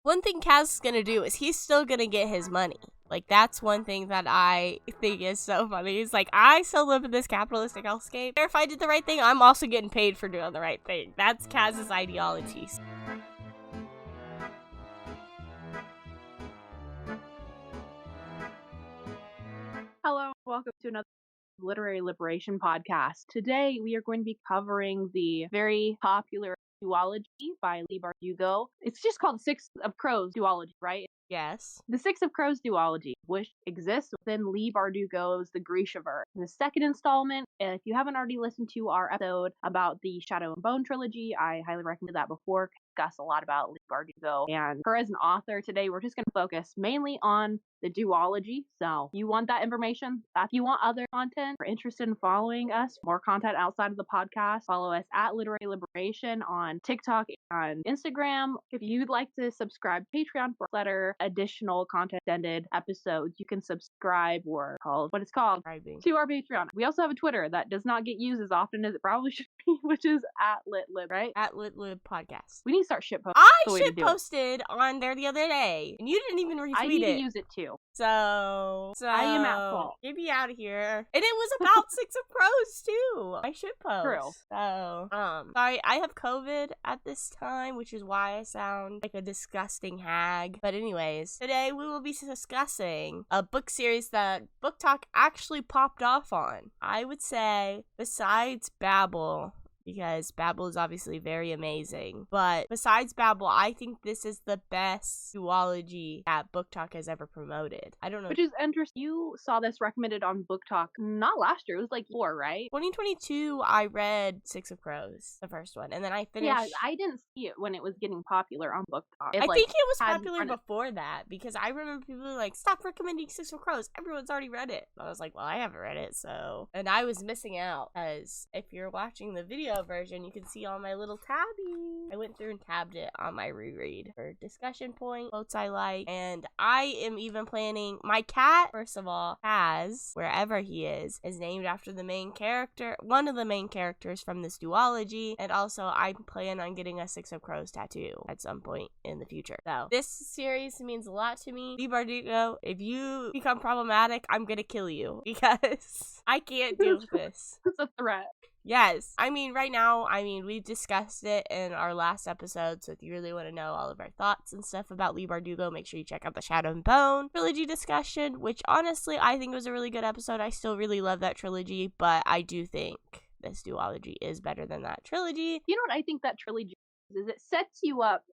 one thing Kaz is gonna do is he's still gonna get his money. Like, that's one thing that I think is so funny. He's like, I still live in this capitalistic hellscape. If I did the right thing, I'm also getting paid for doing the right thing. That's Kaz's ideology. Hello, welcome to another Literary Liberation podcast. Today, we are going to be covering the very popular duology by Leigh Bardugo. It's just called Six of Crows duology, right? Yes. The Six of Crows duology, which exists within Leigh Bardugo's The Grishaverse. The second installment, if you haven't already listened to our episode about the Shadow and Bone trilogy, I highly recommend that before. Discuss a lot about Leigh Bardugo and her as an author. Today, we're just going to focus mainly on the duology. So, you want that information? If you want other content or interested in following us, more content outside of the podcast, follow us at Literary Liberation on TikTok and Instagram. If you'd like to subscribe to Patreon for letter additional content extended episodes, you can subscribe to our Patreon. We also have a Twitter that does not get used as often as it probably should be, which is at LitLib, right? At LitLib Podcast. We need to start shitposting. I shitposted on there the other day, and you didn't even retweet it. I need to use it too. So I am at fault. Get me out of here. And it was about Six of Crows too. I should post. True. So, sorry, I have COVID at this time, which is why I sound like a disgusting hag. But anyways, today we will be discussing a book series that book-tok actually popped off on. I would say, besides Babel, because Babel is obviously very amazing. But besides Babel, I think this is the best duology that book-tok has ever promoted. I don't know. Which is interesting. You saw this recommended on book-tok not last year. It was like 4, right? 2022, I read Six of Crows, the first one. And then I finished... Yeah, I didn't see it when it was getting popular on book-tok. I think it was popular before that, because I remember people were like, stop recommending Six of Crows. Everyone's already read it. I was like, well, I haven't read it, so... And I was missing out, because if you're watching the video version, you can see all my little tabby. I went through and tabbed it on my reread for discussion point, quotes I like, and I am even planning, my cat, first of all, wherever he is named after the main character, one of the main characters from this duology, and also I plan on getting a Six of Crows tattoo at some point in the future. So, this series means a lot to me. Leigh Bardugo, if you become problematic, I'm gonna kill you, because I can't deal with this. It's a threat. Yes. I mean, right now, we've discussed it in our last episode, so if you really want to know all of our thoughts and stuff about Leigh Bardugo, make sure you check out the Shadow and Bone trilogy discussion, which honestly, I think was a really good episode. I still really love that trilogy, but I do think this duology is better than that trilogy. You know what I think that trilogy is? It sets you up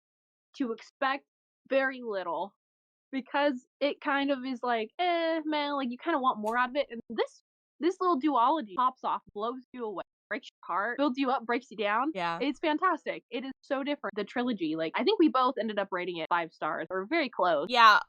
to expect very little, because it kind of is like, man, like you kind of want more out of it, and this little duology pops off, blows you away, breaks your heart, builds you up, breaks you down. Yeah. It's fantastic. It is so different. The trilogy, like, I think we both ended up rating it 5 stars, or very close. Yeah,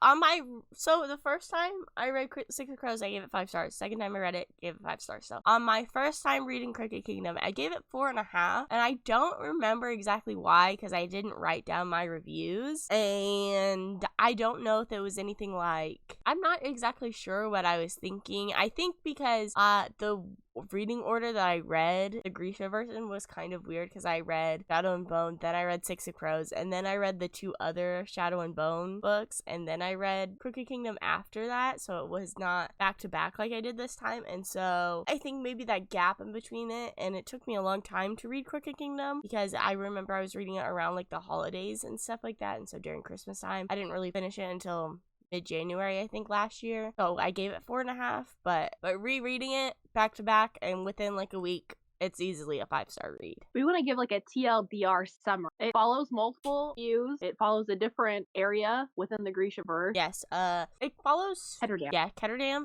so the first time I read Six of Crows, I gave it 5 stars. Second time I read it, gave it 5 stars. So, on my first time reading Crooked Kingdom, I gave it 4.5, and I don't remember exactly why, because I didn't write down my reviews, and I don't know if it was anything like, I'm not exactly sure what I was thinking. I think because, the reading order that I read the Grishaverse in was kind of weird, because I read Shadow and Bone, then I read Six of Crows, and then I read the 2 other Shadow and Bone books, and then I read Crooked Kingdom after that, so it was not back to back like I did this time. And so I think maybe that gap in between it, and it took me a long time to read Crooked Kingdom, because I remember I was reading it around like the holidays and stuff like that, and so during Christmas time I didn't really finish it until mid-January, I think, last year. So I gave it 4.5, but rereading it back to back and within like a week, it's easily a 5-star read. We want to give like a TLDR summary. It follows multiple views. It follows a different area within the Grishaverse. Yes, it follows Ketterdam. Yeah, Ketterdam.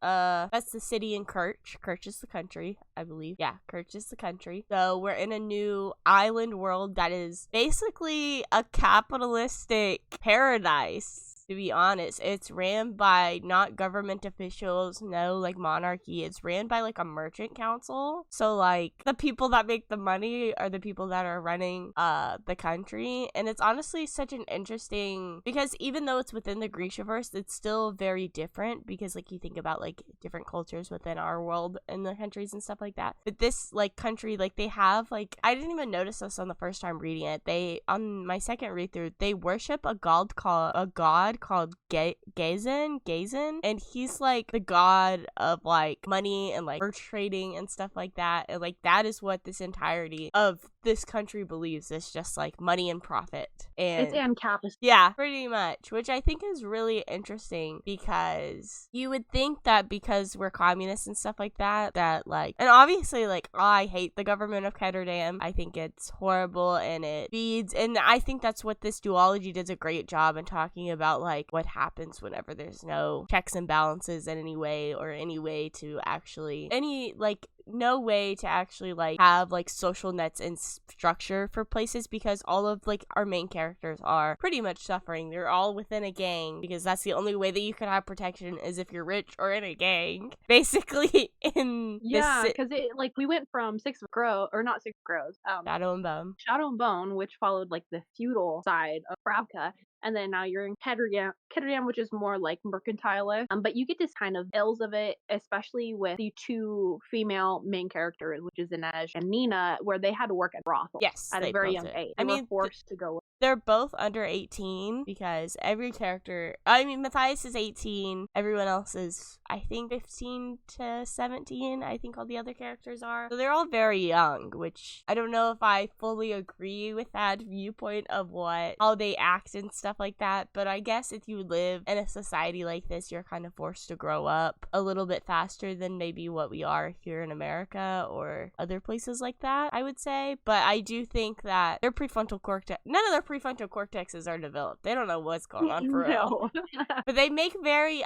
That's the city in Kirch. Kirch is the country, I believe. Yeah, Kirch is the country. So we're in a new island world that is basically a capitalistic paradise. to be honest. It's ran by not government officials, no, like, monarchy. It's ran by, like, a merchant council. So, like, the people that make the money are the people that are running the country. And it's honestly such an interesting, because even though it's within the Grishaverse, it's still very different, because, like, you think about, like, different cultures within our world and the countries and stuff like that. But this, like, country, like, they have, like, I didn't even notice this on the first time reading it. They, on my second read through, they worship a god called Gazin, and he's, like, the god of, like, money and, like, fur trading and stuff like that. And, like, that is what this entirety of this country believes. It's just, like, money and profit. And it's Ancapism. yeah, pretty much, which I think is really interesting, because you would think that because we're communists and stuff like that, like, and obviously, like, I hate the government of Ketterdam. I think it's horrible, and it feeds, and I think that's what this duology does a great job in talking about, like, what happens whenever there's no checks and balances in any way, or any way to actually, no way to actually, like, have, like, social nets and structure for places, because all of, like, our main characters are pretty much suffering. They're all within a gang, because that's the only way that you can have protection, is if you're rich or in a gang, basically. Yeah, because we went from Six of Crows, Shadow and Bone. Shadow and Bone, which followed, like, the feudal side of Pravka, and then now you're in Ketterdam, which is more, like, mercantilist. But you get this kind of ills of it, especially with the two female main characters, which is Inej and Nina, where they had to work at brothel. Yes, at a very young age. They were forced to go. They're both under 18, because every character, Matthias is 18, everyone else is, I think, 15 to 17, I think all the other characters are. So they're all very young, which I don't know if I fully agree with that viewpoint of how they act and stuff like that, but I guess if you live in a society like this, you're kind of forced to grow up a little bit faster than maybe what we are here in America or other places like that, I would say. But I do think that their prefrontal cortex, none of their prefrontal cortexes are developed. They don't know what's going on for real. But they make very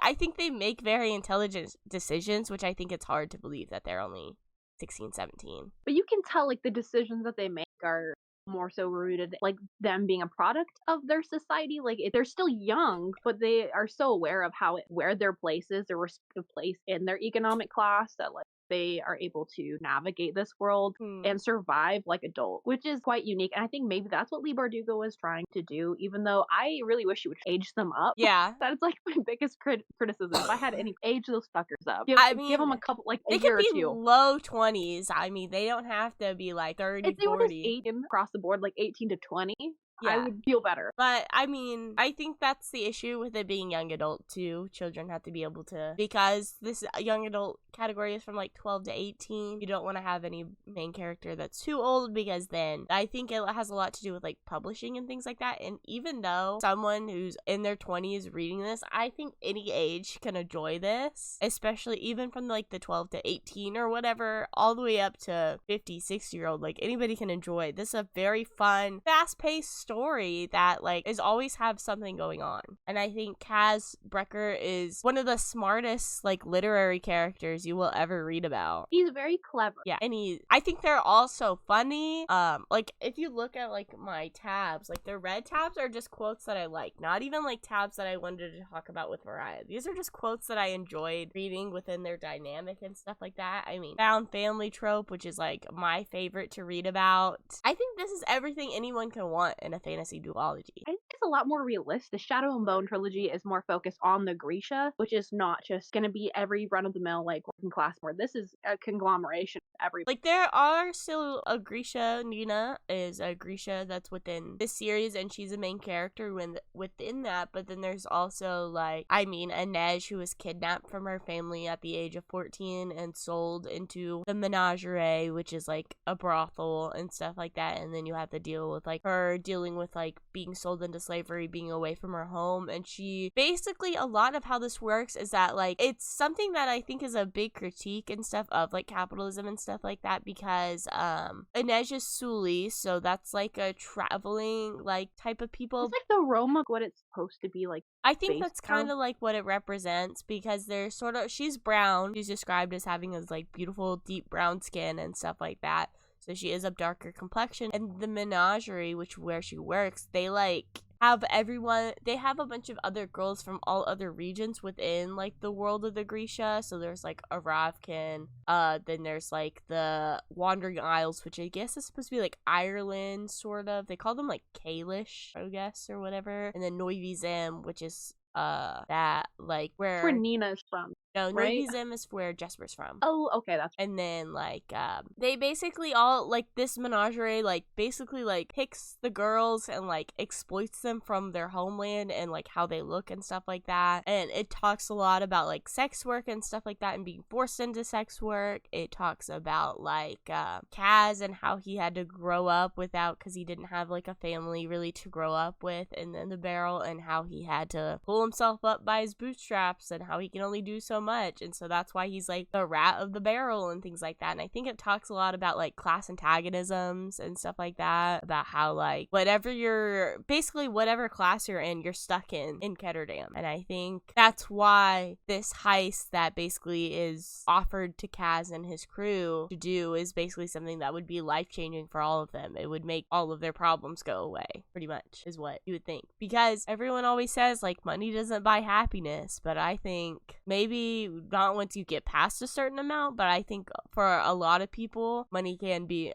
intelligent decisions, which I think it's hard to believe that they're only 16, 17. But you can tell, like, the decisions that they make are more so rooted, like, them being a product of their society. Like, they're still young, but they are so aware of where their place is, their respective place in their economic class, that, like, they are able to navigate this world and survive like adults, which is quite unique. And I think maybe that's what Leigh Bardugo was trying to do, even though I really wish she would age them up. Yeah. That's, like, my biggest criticism. If I had any, age those fuckers up. Give them a couple, like, a year or two. They could be low 20s. They don't have to be, like, 30, if they 40. Were just 18 across the board, like 18 to 20, yeah, I would feel better. But, I think that's the issue with it being young adult, too. Children have to be able to, because this young adult category is from, like, 12 to 18. You don't want to have any main character that's too old, because then I think it has a lot to do with, like, publishing and things like that. And even though someone who's in their 20s reading this, I think any age can enjoy this, especially even from, like, the 12 to 18 or whatever, all the way up to 50, 60-year-old. Like, anybody can enjoy. This is a very fun, fast-paced story that, like, is always have something going on. And I think Kaz Brekker is one of the smartest, like, literary characters you will ever read about. He's very clever. Yeah, and I think they're also funny. Like, if you look at, like, my tabs, like, the red tabs are just quotes that I like, not even, like, tabs that I wanted to talk about with Mariah. These are just quotes that I enjoyed reading within their dynamic and stuff like that. Found family trope, which is, like, my favorite to read about. I think this is everything anyone can want in a fantasy duology. I think it's a lot more realistic. The Shadow and Bone trilogy is more focused on the Grisha, which is not just going to be every run-of-the-mill, like, working class board. This is a conglomeration of every. Like, there are still a Grisha. Nina is a Grisha that's within this series, and she's a main character within that, but then there's also, like, Inej, who was kidnapped from her family at the age of 14 and sold into the menagerie, which is, like, a brothel and stuff like that, and then you have to deal with, like, her dealing with, like, being sold into slavery, being away from her home. And she basically, a lot of how this works is that, like, it's something that I think is a big critique and stuff of, like, capitalism and stuff like that, because Inej is Suli, so that's, like, a traveling, like, type of people. It's like the Roma, what it's supposed to be, like. I think that's kind of like what it represents, because they're she's brown. She's described as having this, like, beautiful deep brown skin and stuff like that. So she is of darker complexion. And the menagerie, where she works, they, like, have everyone, they have a bunch of other girls from all other regions within like the world of the Grisha. So there's like Aravkan, then there's like the Wandering Isles, which I guess is supposed to be like Ireland, sort of. They call them like Kalish, I guess, or whatever. And then Noivy Zim, which is that like That's where Nina is from. No, right? Noivy Zim is where Jesper's from. Oh, okay, that's And then, like, they basically all, like, this menagerie, like, basically, like, picks the girls and, like, exploits them from their homeland and, like, how they look and stuff like that. And it talks a lot about, like, sex work and stuff like that and being forced into sex work. It talks about, like, Kaz and how he had to grow up without, because he didn't have, like, a family really to grow up with, and then the barrel, and how he had to pull himself up by his bootstraps and how he can only do so much. And so that's why he's, like, the rat of the barrel and things like that. And I think it talks a lot about, like, class antagonisms and stuff like that, about how, like, basically whatever class you're in, you're stuck in Ketterdam. And I think that's why this heist that basically is offered to Kaz and his crew to do is basically something that would be life-changing for all of them. It would make all of their problems go away, pretty much, is what you would think. Because everyone always says, like, money doesn't buy happiness, but I think maybe not once you get past a certain amount, but I think for a lot of people, money can be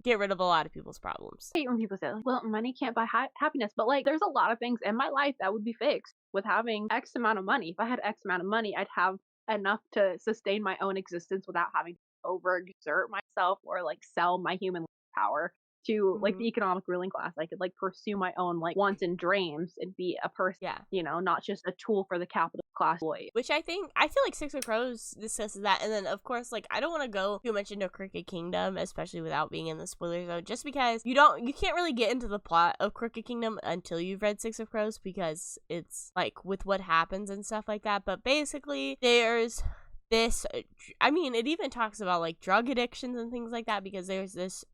get rid of a lot of people's problems. I hate when people say, like, well, money can't buy happiness, but, like, there's a lot of things in my life that would be fixed with having X amount of money. If I had X amount of money, I'd have enough to sustain my own existence without having to overexert myself or, like, sell my human power to like the economic ruling class. I could like pursue my own like wants and dreams and be a person, you know, not just a tool for the capital class employee. Which I feel like Six of Crows discusses that. And then of course, like, I don't want to go too much into Crooked Kingdom, especially without being in the spoiler zone, just because you can't really get into the plot of Crooked Kingdom until you've read Six of Crows, because it's like with what happens and stuff like that. But basically there's this, I mean, it even talks about like drug addictions and things like that, because there's this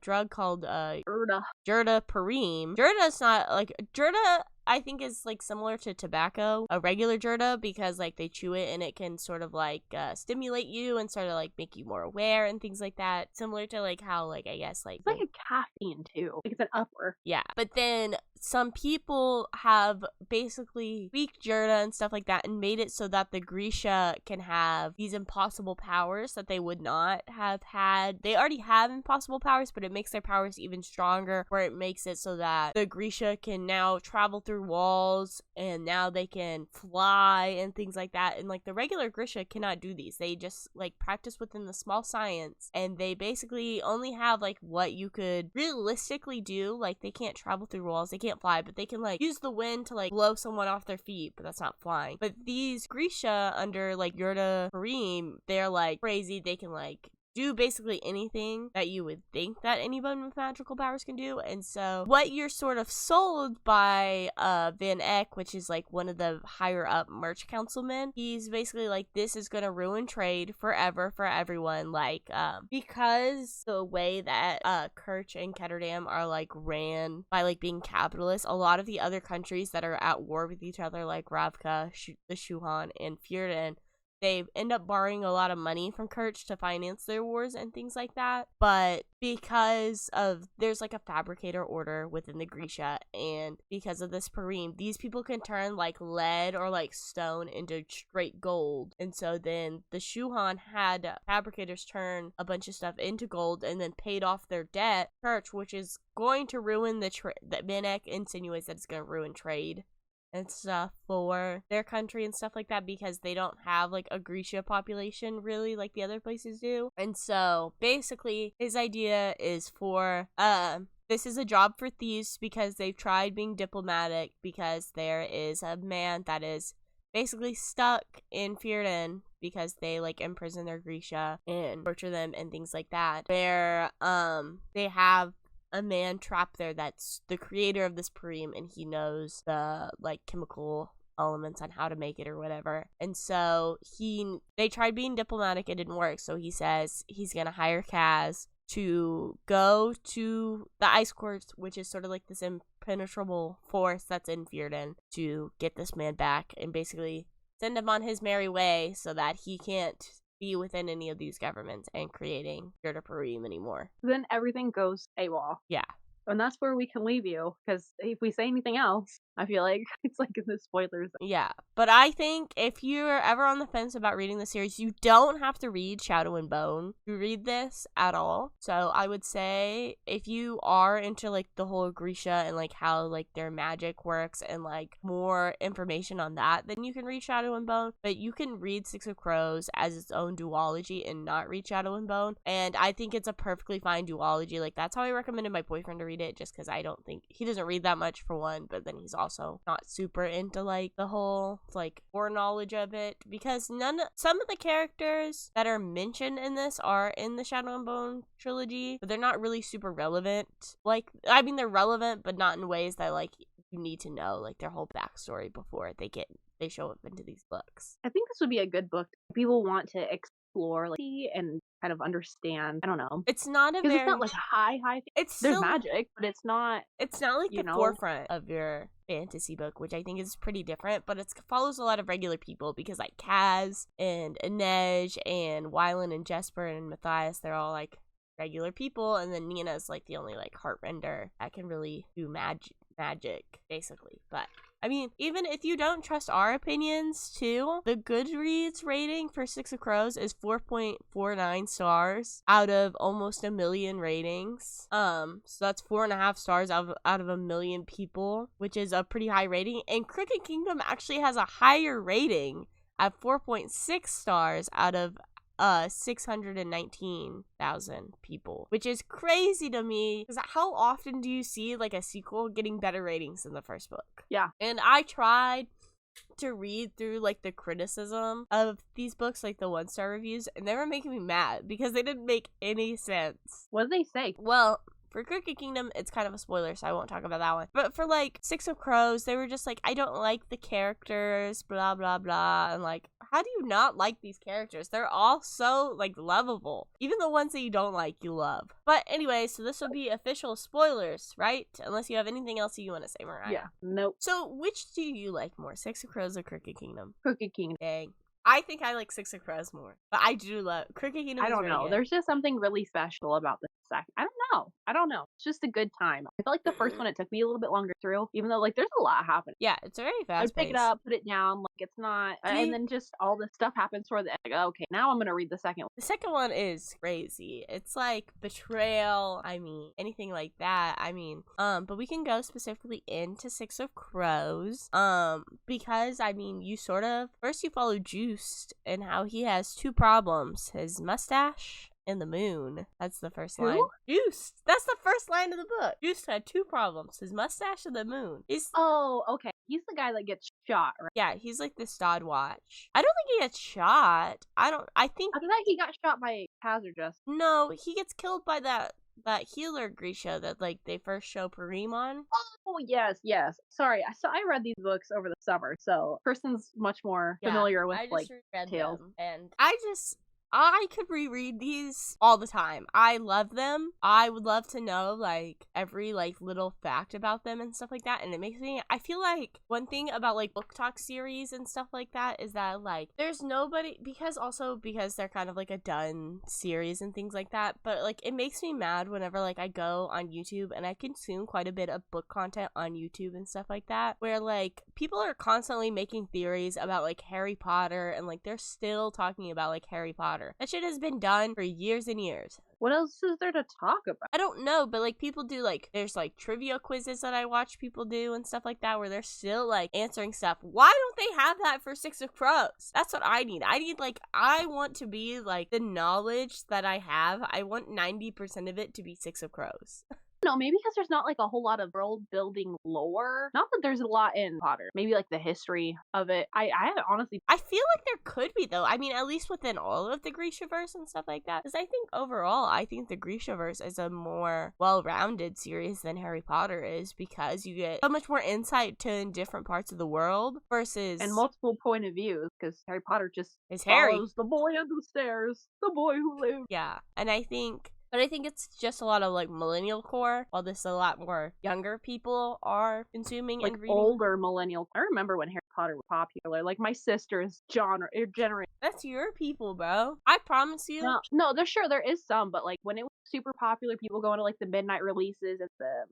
drug called Jurda Pareem. Jurda's not like Jurda, I think, is like similar to tobacco, a regular Jurda, because like they chew it and it can sort of like stimulate you and sort of like make you more aware and things like that, similar to like how, like, I guess like it's like a caffeine too, like it's an upper. Yeah, but then some people have basically tweaked Jurda and stuff like that and made it so that the Grisha can have these impossible powers that they would not have had. They already have impossible powers, but it makes their powers even stronger, where it makes it so that the Grisha can now travel through walls, and now they can fly and things like that. And like the regular Grisha cannot do these. They just like practice within the small science, and they basically only have like what you could realistically do. Like they can't travel through walls, they can't fly, but they can like use the wind to like blow someone off their feet, but that's not flying. But these Grisha under like Jurda Pareem, they're like crazy. They can like do basically anything that you would think that anyone with magical powers can do. And so what you're sort of sold by Van Eck, which is like one of the higher up merch councilmen, he's basically like, this is gonna ruin trade forever for everyone, like because the way that Kerch and Ketterdam are like ran by like being capitalist, a lot of the other countries that are at war with each other, like Ravka, the Shuhan, and Fjorden, they end up borrowing a lot of money from Kerch to finance their wars and things like that. But because of, there's like a fabricator order within the Grisha, and because of this Pareem, these people can turn like lead or like stone into straight gold. And so then the Shuhan had fabricators turn a bunch of stuff into gold and then paid off their debt. Kerch, which is going to ruin that Minek insinuates that it's going to ruin trade and stuff for their country and stuff like that, because they don't have like a Grisha population really like the other places do. And so basically his idea is for this is a job for thieves, because they've tried being diplomatic, because there is a man that is basically stuck in Fjorden because they like imprison their Grisha and torture them and things like that, where they have a man trapped there that's the creator of this Pareem, and he knows the like chemical elements on how to make it or whatever. And so they tried being diplomatic, it didn't work, so he says he's gonna hire Kaz to go to the ice courts, which is sort of like this impenetrable force that's in Fjorden, to get this man back and basically send him on his merry way so that he can't be within any of these governments and creating Jurda Pareem anymore. Then everything goes AWOL. Yeah. And that's where we can leave you, because if we say anything else, I feel like it's like in the spoilers. Yeah, but I think if you're ever on the fence about reading the series, you don't have to read Shadow and Bone to read this at all. So I would say if you are into like the whole Grisha and like how like their magic works and like more information on that, then you can read Shadow and Bone. But you can read Six of Crows as its own duology and not read Shadow and Bone. And I think it's a perfectly fine duology. Like that's how I recommended my boyfriend to read it, just because I don't think he doesn't read that much for one, but then he's also not super into like the whole like foreknowledge of it, because some of the characters that are mentioned in this are in the Shadow and Bone trilogy, but they're not really super relevant. Like, I mean, they're relevant, but not in ways that like you need to know like their whole backstory before they show up into these books. I think this would be a good book if people want to explore like and kind of understand. I don't know. It's not because it's not like high. It's There's still magic, but it's not. It's not like you the know? forefront of your fantasy book, which I think is pretty different, but it follows a lot of regular people, because like Kaz and Inej and Wylan and Jesper and Matthias, they're all like regular people, and then Nina's like the only like heartrender that can really do magic basically. But I mean, even if you don't trust our opinions too, the Goodreads rating for Six of Crows is 4.49 stars out of almost 1 million ratings. So that's 4.5 stars out of 1 million people, which is a pretty high rating. And Crooked Kingdom actually has a higher rating at 4.6 stars out of 619,000 people, which is crazy to me, because how often do you see like a sequel getting better ratings than the first book? Yeah. And I tried to read through like the criticism of these books, like the 1-star reviews, and they were making me mad because they didn't make any sense. What did they say? Well, for Crooked Kingdom, it's kind of a spoiler, so I won't talk about that one. But for, like, Six of Crows, they were just like, I don't like the characters, blah, blah, blah. And, like, how do you not like these characters? They're all so, like, lovable. Even the ones that you don't like, you love. But anyway, so this would be official spoilers, right? Unless you have anything else you want to say, Mariah. Yeah. Nope. So, which do you like more, Six of Crows or Crooked Kingdom? Crooked Kingdom. Dang. I think I like Six of Crows more. But I do love Crooked Kingdom. I don't know. Good. There's just something really special about the second. I don't know. It's just a good time. I feel like the first one, it took me a little bit longer through, even though like there's a lot happening. Yeah, it's very fast. I'd pick it up, put it down, like it's not, and then just all this stuff happens toward the end. Like, okay, now I'm gonna read the second one. The second one is crazy. It's like betrayal. I mean, anything like that. I mean, but we can go specifically into Six of Crows. Because I mean, you sort of first you follow Juiced and how he has 2 problems: his mustache and the moon. That's the first line. Juiced. That's the first line of the book. Juiced had 2 problems: his mustache and the moon. Oh, okay. He's the guy that gets shot, right? Yeah, he's like the Stod Watch. I don't think he gets shot. I think I thought he got shot by Hazard just. No, he gets killed by that healer Grisha that like they first show Parim on. Oh yes. Sorry, I read these books over the summer, so Kristen's much more familiar with like tales. And I could reread these all the time. I love them. I would love to know like every like little fact about them and stuff like that. And it makes me, I feel like one thing about like book-tok series and stuff like that is that like there's nobody, because they're kind of like a done series and things like that. But like it makes me mad whenever like I go on YouTube, and I consume quite a bit of book content on YouTube and stuff like that, where like people are constantly making theories about like Harry Potter, and like they're still talking about like Harry Potter. That shit has been done for years and years. What else is there to talk about? I don't know, but like people do like, there's like trivia quizzes that I watch people do and stuff like that, where they're still like answering stuff. Why don't they have that for Six of Crows? That's what I need. I want to be like the knowledge that I have. I want 90% of it to be Six of Crows. No, maybe because there's not like a whole lot of world building lore. Not that there's a lot in Potter. Maybe like the history of it. I honestly, I feel like there could be though. I mean, at least within all of the Grishaverse and stuff like that. Because I think overall, the Grishaverse is a more well-rounded series than Harry Potter is, because you get so much more insight to different parts of the world versus and multiple point of views. Because Harry Potter just follows the boy under the stairs, the boy who lived. Yeah, and I think it's just a lot of like millennial core, while this a lot more younger people are consuming like and reading. Older millennial. I remember when Harry Potter was popular. Like my sister's generation. That's your people, bro. I promise you. No, there is some, but like when it was super popular. People going to like the midnight releases and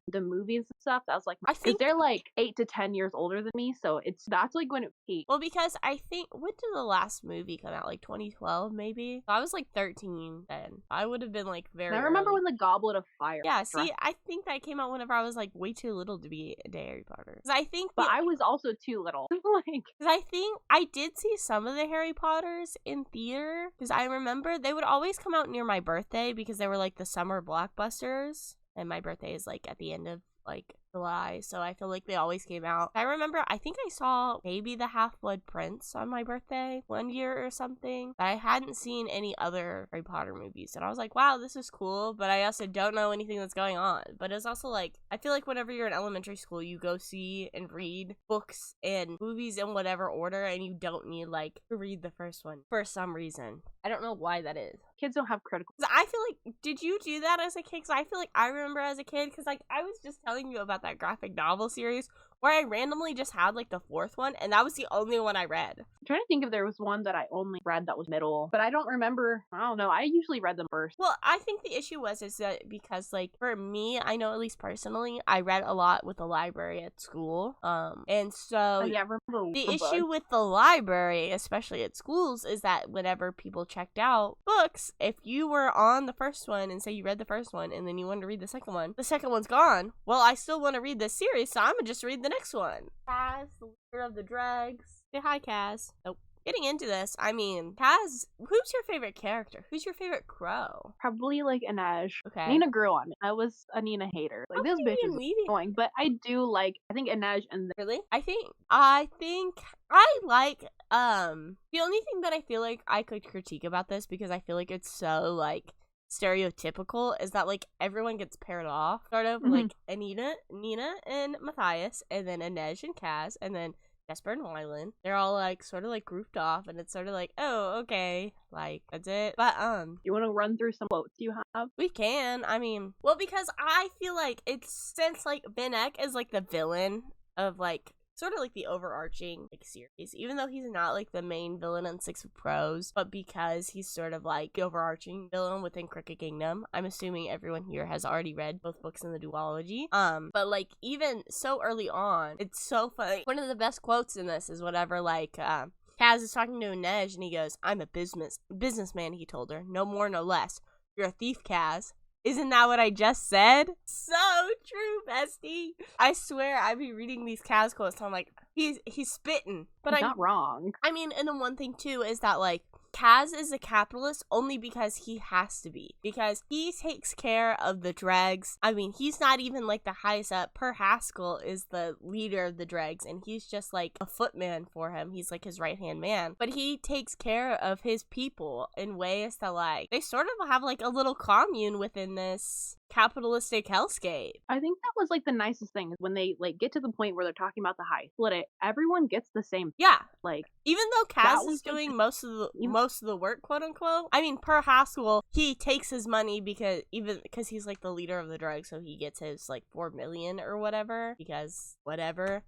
the movies and stuff. That was like, I think they're like 8 to 10 years older than me, so that's like when it peaked. Well, because I think, when did the last movie come out? Like 2012, maybe? So I was like 13 then. I would have been like very. And I remember early. when the Goblet of Fire. Yeah, see, I think that came out whenever I was like way too little to be into Harry Potter. Because I think, but I was also too little. Like, because I think I did see some of the Harry Potters in theater. Because I remember they would always come out near my birthday because they were like the summer blockbusters, and my birthday is like at the end of like July, so I feel like they always came out. I remember, I think I saw maybe the Half-Blood Prince on my birthday one year or something, but I hadn't seen any other Harry Potter movies, and I was like, wow, this is cool, but I also don't know anything that's going on. But it's also like, I feel like whenever you're in elementary school, you go see and read books and movies in whatever order, and you don't need like to read the first one for some reason. I don't know why that is. Kids don't have critical. I feel like, did you do that as a kid? Because I feel like I remember as a kid, because like I was just telling you about that graphic novel series where I randomly just had like the 4th one, and that was the only one I read. I'm trying to think if there was one that I only read that was middle, but I don't remember. I don't know. I usually read them first. Well, I think the issue is that because like for me, I know at least personally, I read a lot with the library at school. And so yeah, I remember the issue with the library, especially at schools, is that whenever people checked out books, if you were on the first one and say you read the first one and then you wanted to read the second one's gone. Well, I still want to read this series, so I'm gonna just read the next one. Kaz, the leader of the dregs. Say hi, Kaz. Nope. Getting into this, I mean, Kaz, who's your favorite character? Who's your favorite crow? Probably like Inej. Okay. Nina grew on me. I was a Nina hater. Like, this bitch is Medium. annoying, but I do like, I think Inej and Really? I think I like, the only thing that I feel like I could critique about this, because I feel like it's so, like, stereotypical, is that like everyone gets paired off. Start over like Nina and Matthias, and then Inej and Kaz, and then Jesper and Wylan. They're all like sort of like grouped off, and it's sort of like, oh, okay, like that's it. But you want to run through some quotes you have? We can. I mean, well, because I feel like it's, since like Ben Eck is like the villain of like sort of like the overarching like series, even though he's not like the main villain in Six of Crows, but because he's sort of like the overarching villain within Crooked Kingdom. I'm assuming everyone here has already read both books in the duology. But like even so early on, it's so funny. One of the best quotes in this is whatever like Kaz is talking to Inej, and he goes, "I'm a businessman," he told her. "No more, no less. You're a thief, Kaz." Isn't that what I just said? So true, bestie. I swear I be reading these Kaz quotes, so I'm like, he's spitting. But I'm not wrong. I mean, and the one thing too is that like Kaz is a capitalist only because he has to be. Because he takes care of the dregs. I mean, he's not even like the highest up. Per Haskell is the leader of the dregs, and he's just like a footman for him. He's like his right-hand man. But he takes care of his people in ways that like, they sort of have like a little commune within this capitalistic hellscape. I think that was like the nicest thing, is when they like get to the point where they're talking about the high split it, everyone gets the same. Yeah. Like, even though Kaz is doing most of the work, quote unquote. I mean, per Haskell, he takes his money because he's like the leader of the drug, so he gets his like 4 million or whatever, because whatever.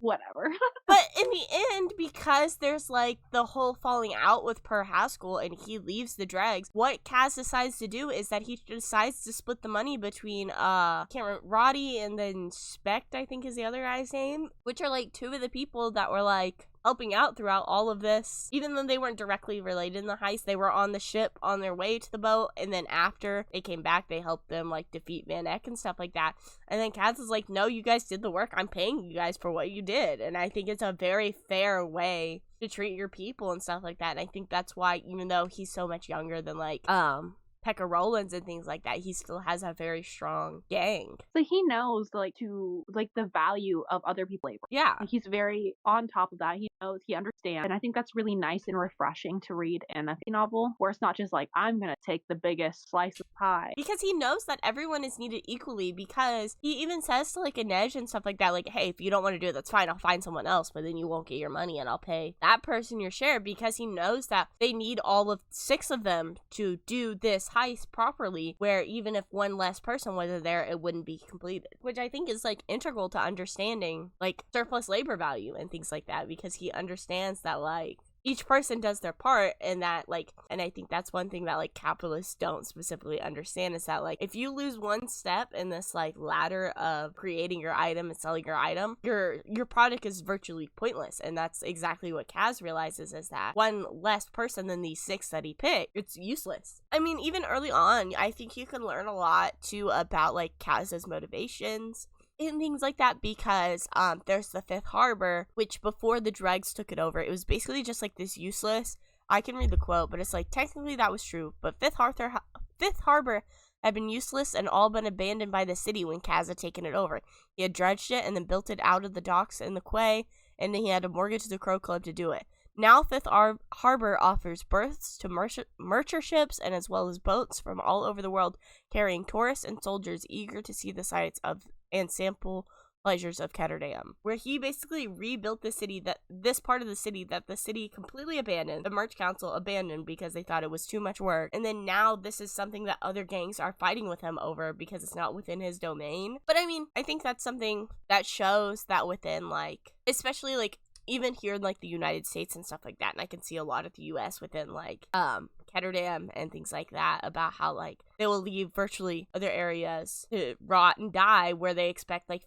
But in the end, because there's like the whole falling out with Per Haskell and he leaves the dregs, what Kaz decides to do is that he decides to split the money between can't remember, Roddy and then Specht, I think is the other guy's name, which are like two of the people that were like helping out throughout all of this. Even though they weren't directly related in the heist, they were on the ship on their way to the boat, and then after they came back, they helped them like defeat Van Eck and stuff like that. And then Kaz is like, no, you guys did the work. I'm paying you guys for what you did. And I think it's a very fair way to treat your people and stuff like that. And I think that's why, even though he's so much younger than like Pekka Rollins and things like that, he still has a very strong gang. So he knows like the value of other people's labor. Yeah. Like, he's very on top of that. He knows, he understands. And I think that's really nice and refreshing to read in a novel, where it's not just like, I'm gonna take the biggest slice of pie. Because he knows that everyone is needed equally, because he even says to like Inej and stuff like that, like, hey, if you don't want to do it, that's fine, I'll find someone else, but then you won't get your money and I'll pay that person your share, because he knows that they need all of 6 of them to do this heist properly, where even if one less person wasn't there, it wouldn't be completed, which I think is like integral to understanding like surplus labor value and things like that, because he understands that like each person does their part, and that, like, and I think that's one thing that, like, capitalists don't specifically understand is that, like, if you lose one step in this, like, ladder of creating your item and selling your item, your product is virtually pointless. And that's exactly what Kaz realizes, is that one less person than these 6 that he picked, it's useless. I mean, even early on, I think you can learn a lot too about, like, Kaz's motivations and things like that, because there's the Fifth Harbor, which before the dregs took it over, it was basically just like this useless, I can read the quote, but it's like, technically that was true, but Fifth Harbor had been useless and all but abandoned by the city when Kaz had taken it over. He had dredged it and then built it out of the docks in the quay, and then he had to mortgage the Crow Club to do it. Now Fifth Harbor offers berths to merchant ships, and as well as boats from all over the world, carrying tourists and soldiers eager to see the sights of and sample pleasures of Ketterdam, where he basically rebuilt this part of the city that the city completely abandoned, the Merch Council abandoned because they thought it was too much work, and then now this is something that other gangs are fighting with him over because it's not within his domain. But I mean, I think that's something that shows that within, like, especially, like, even here in, like, the United States and stuff like that, and I can see a lot of the U.S. within, like, Ketterdam and things like that, about how, like, they will leave virtually other areas to rot and die where they expect, like,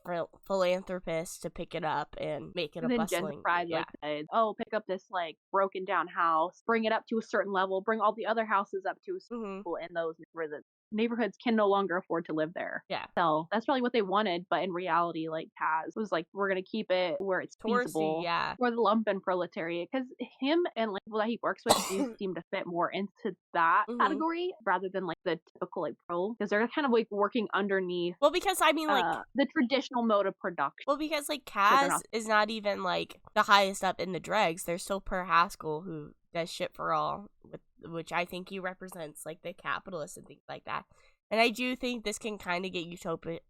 philanthropists to pick it up and make it a bustling. Like, pick up this, like, broken down house, bring it up to a certain level, bring all the other houses up to a certain level, and those neighborhoods can no longer afford to live there. Yeah. So that's probably what they wanted, but in reality, like, Kaz was like, we're gonna keep it where it's feasible for the lumpen proletariat, because him and, like, people that he works with do seem to fit more into that category rather than, like, the typical, like, pro, because they're kind of, like, working underneath. Well, because I mean, like, the traditional mode of production. Well, because, like, Kaz is not even, like, the highest up in the dregs. There's still Per Haskell, who does shit for all, which I think he represents, like, the capitalists and things like that. And I do think this can kind of get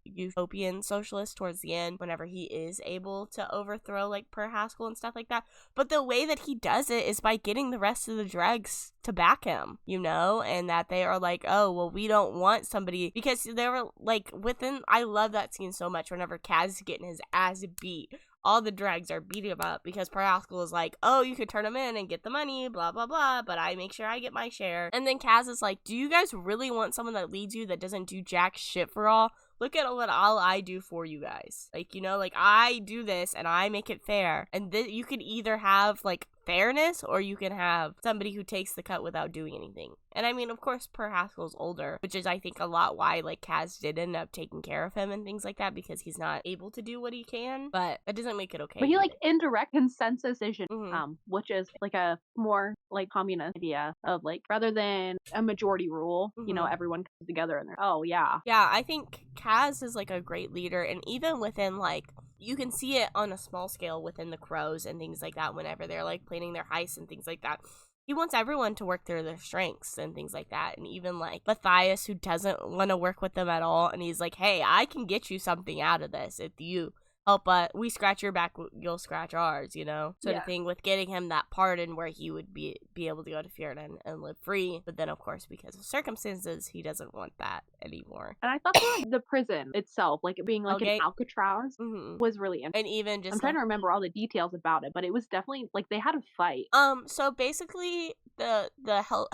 utopian socialist towards the end, whenever he is able to overthrow, like, Per Haskell and stuff like that. But the way that he does it is by getting the rest of the dregs to back him, you know? And that they are like, oh, well, we don't want somebody, because they were, like, I love that scene so much whenever Kaz is getting his ass beat. All the dregs are beating him up because Per Haskell is like, oh, you could turn him in and get the money, blah, blah, blah, but I make sure I get my share. And then Kaz is like, do you guys really want someone that leads you that doesn't do jack shit for all? Look at what all I do for you guys. Like, you know, like, I do this and I make it fair. And you can either have, like, fairness, or you can have somebody who takes the cut without doing anything. And I mean, of course, Per Haskell's older, which is, I think, a lot why, like, Kaz did end up taking care of him and things like that, because he's not able to do what he can, but that doesn't make it okay. But he, like, indirect consensus decision, which is, like, a more, like, communist idea of, like, rather than a majority rule, you know, everyone comes together and they're, oh, yeah. Yeah, I think Kaz is, like, a great leader, and even within, like, you can see it on a small scale within the Crows and things like that whenever they're, like, planning their heists and things like that. He wants everyone to work through their strengths and things like that. And even, like, Matthias, who doesn't want to work with them at all, and he's like, hey, I can get you something out of this if you help we scratch your back, you'll scratch ours, you know, sort of thing, with getting him that pardon where he would be able to go to Fjorden and live free. But then, of course, because of circumstances, he doesn't want that anymore. And I thought that the prison itself, like, it being like an Alcatraz, was really interesting. And even just, I'm trying to remember all the details about it, but it was definitely, like, they had a fight. So basically, the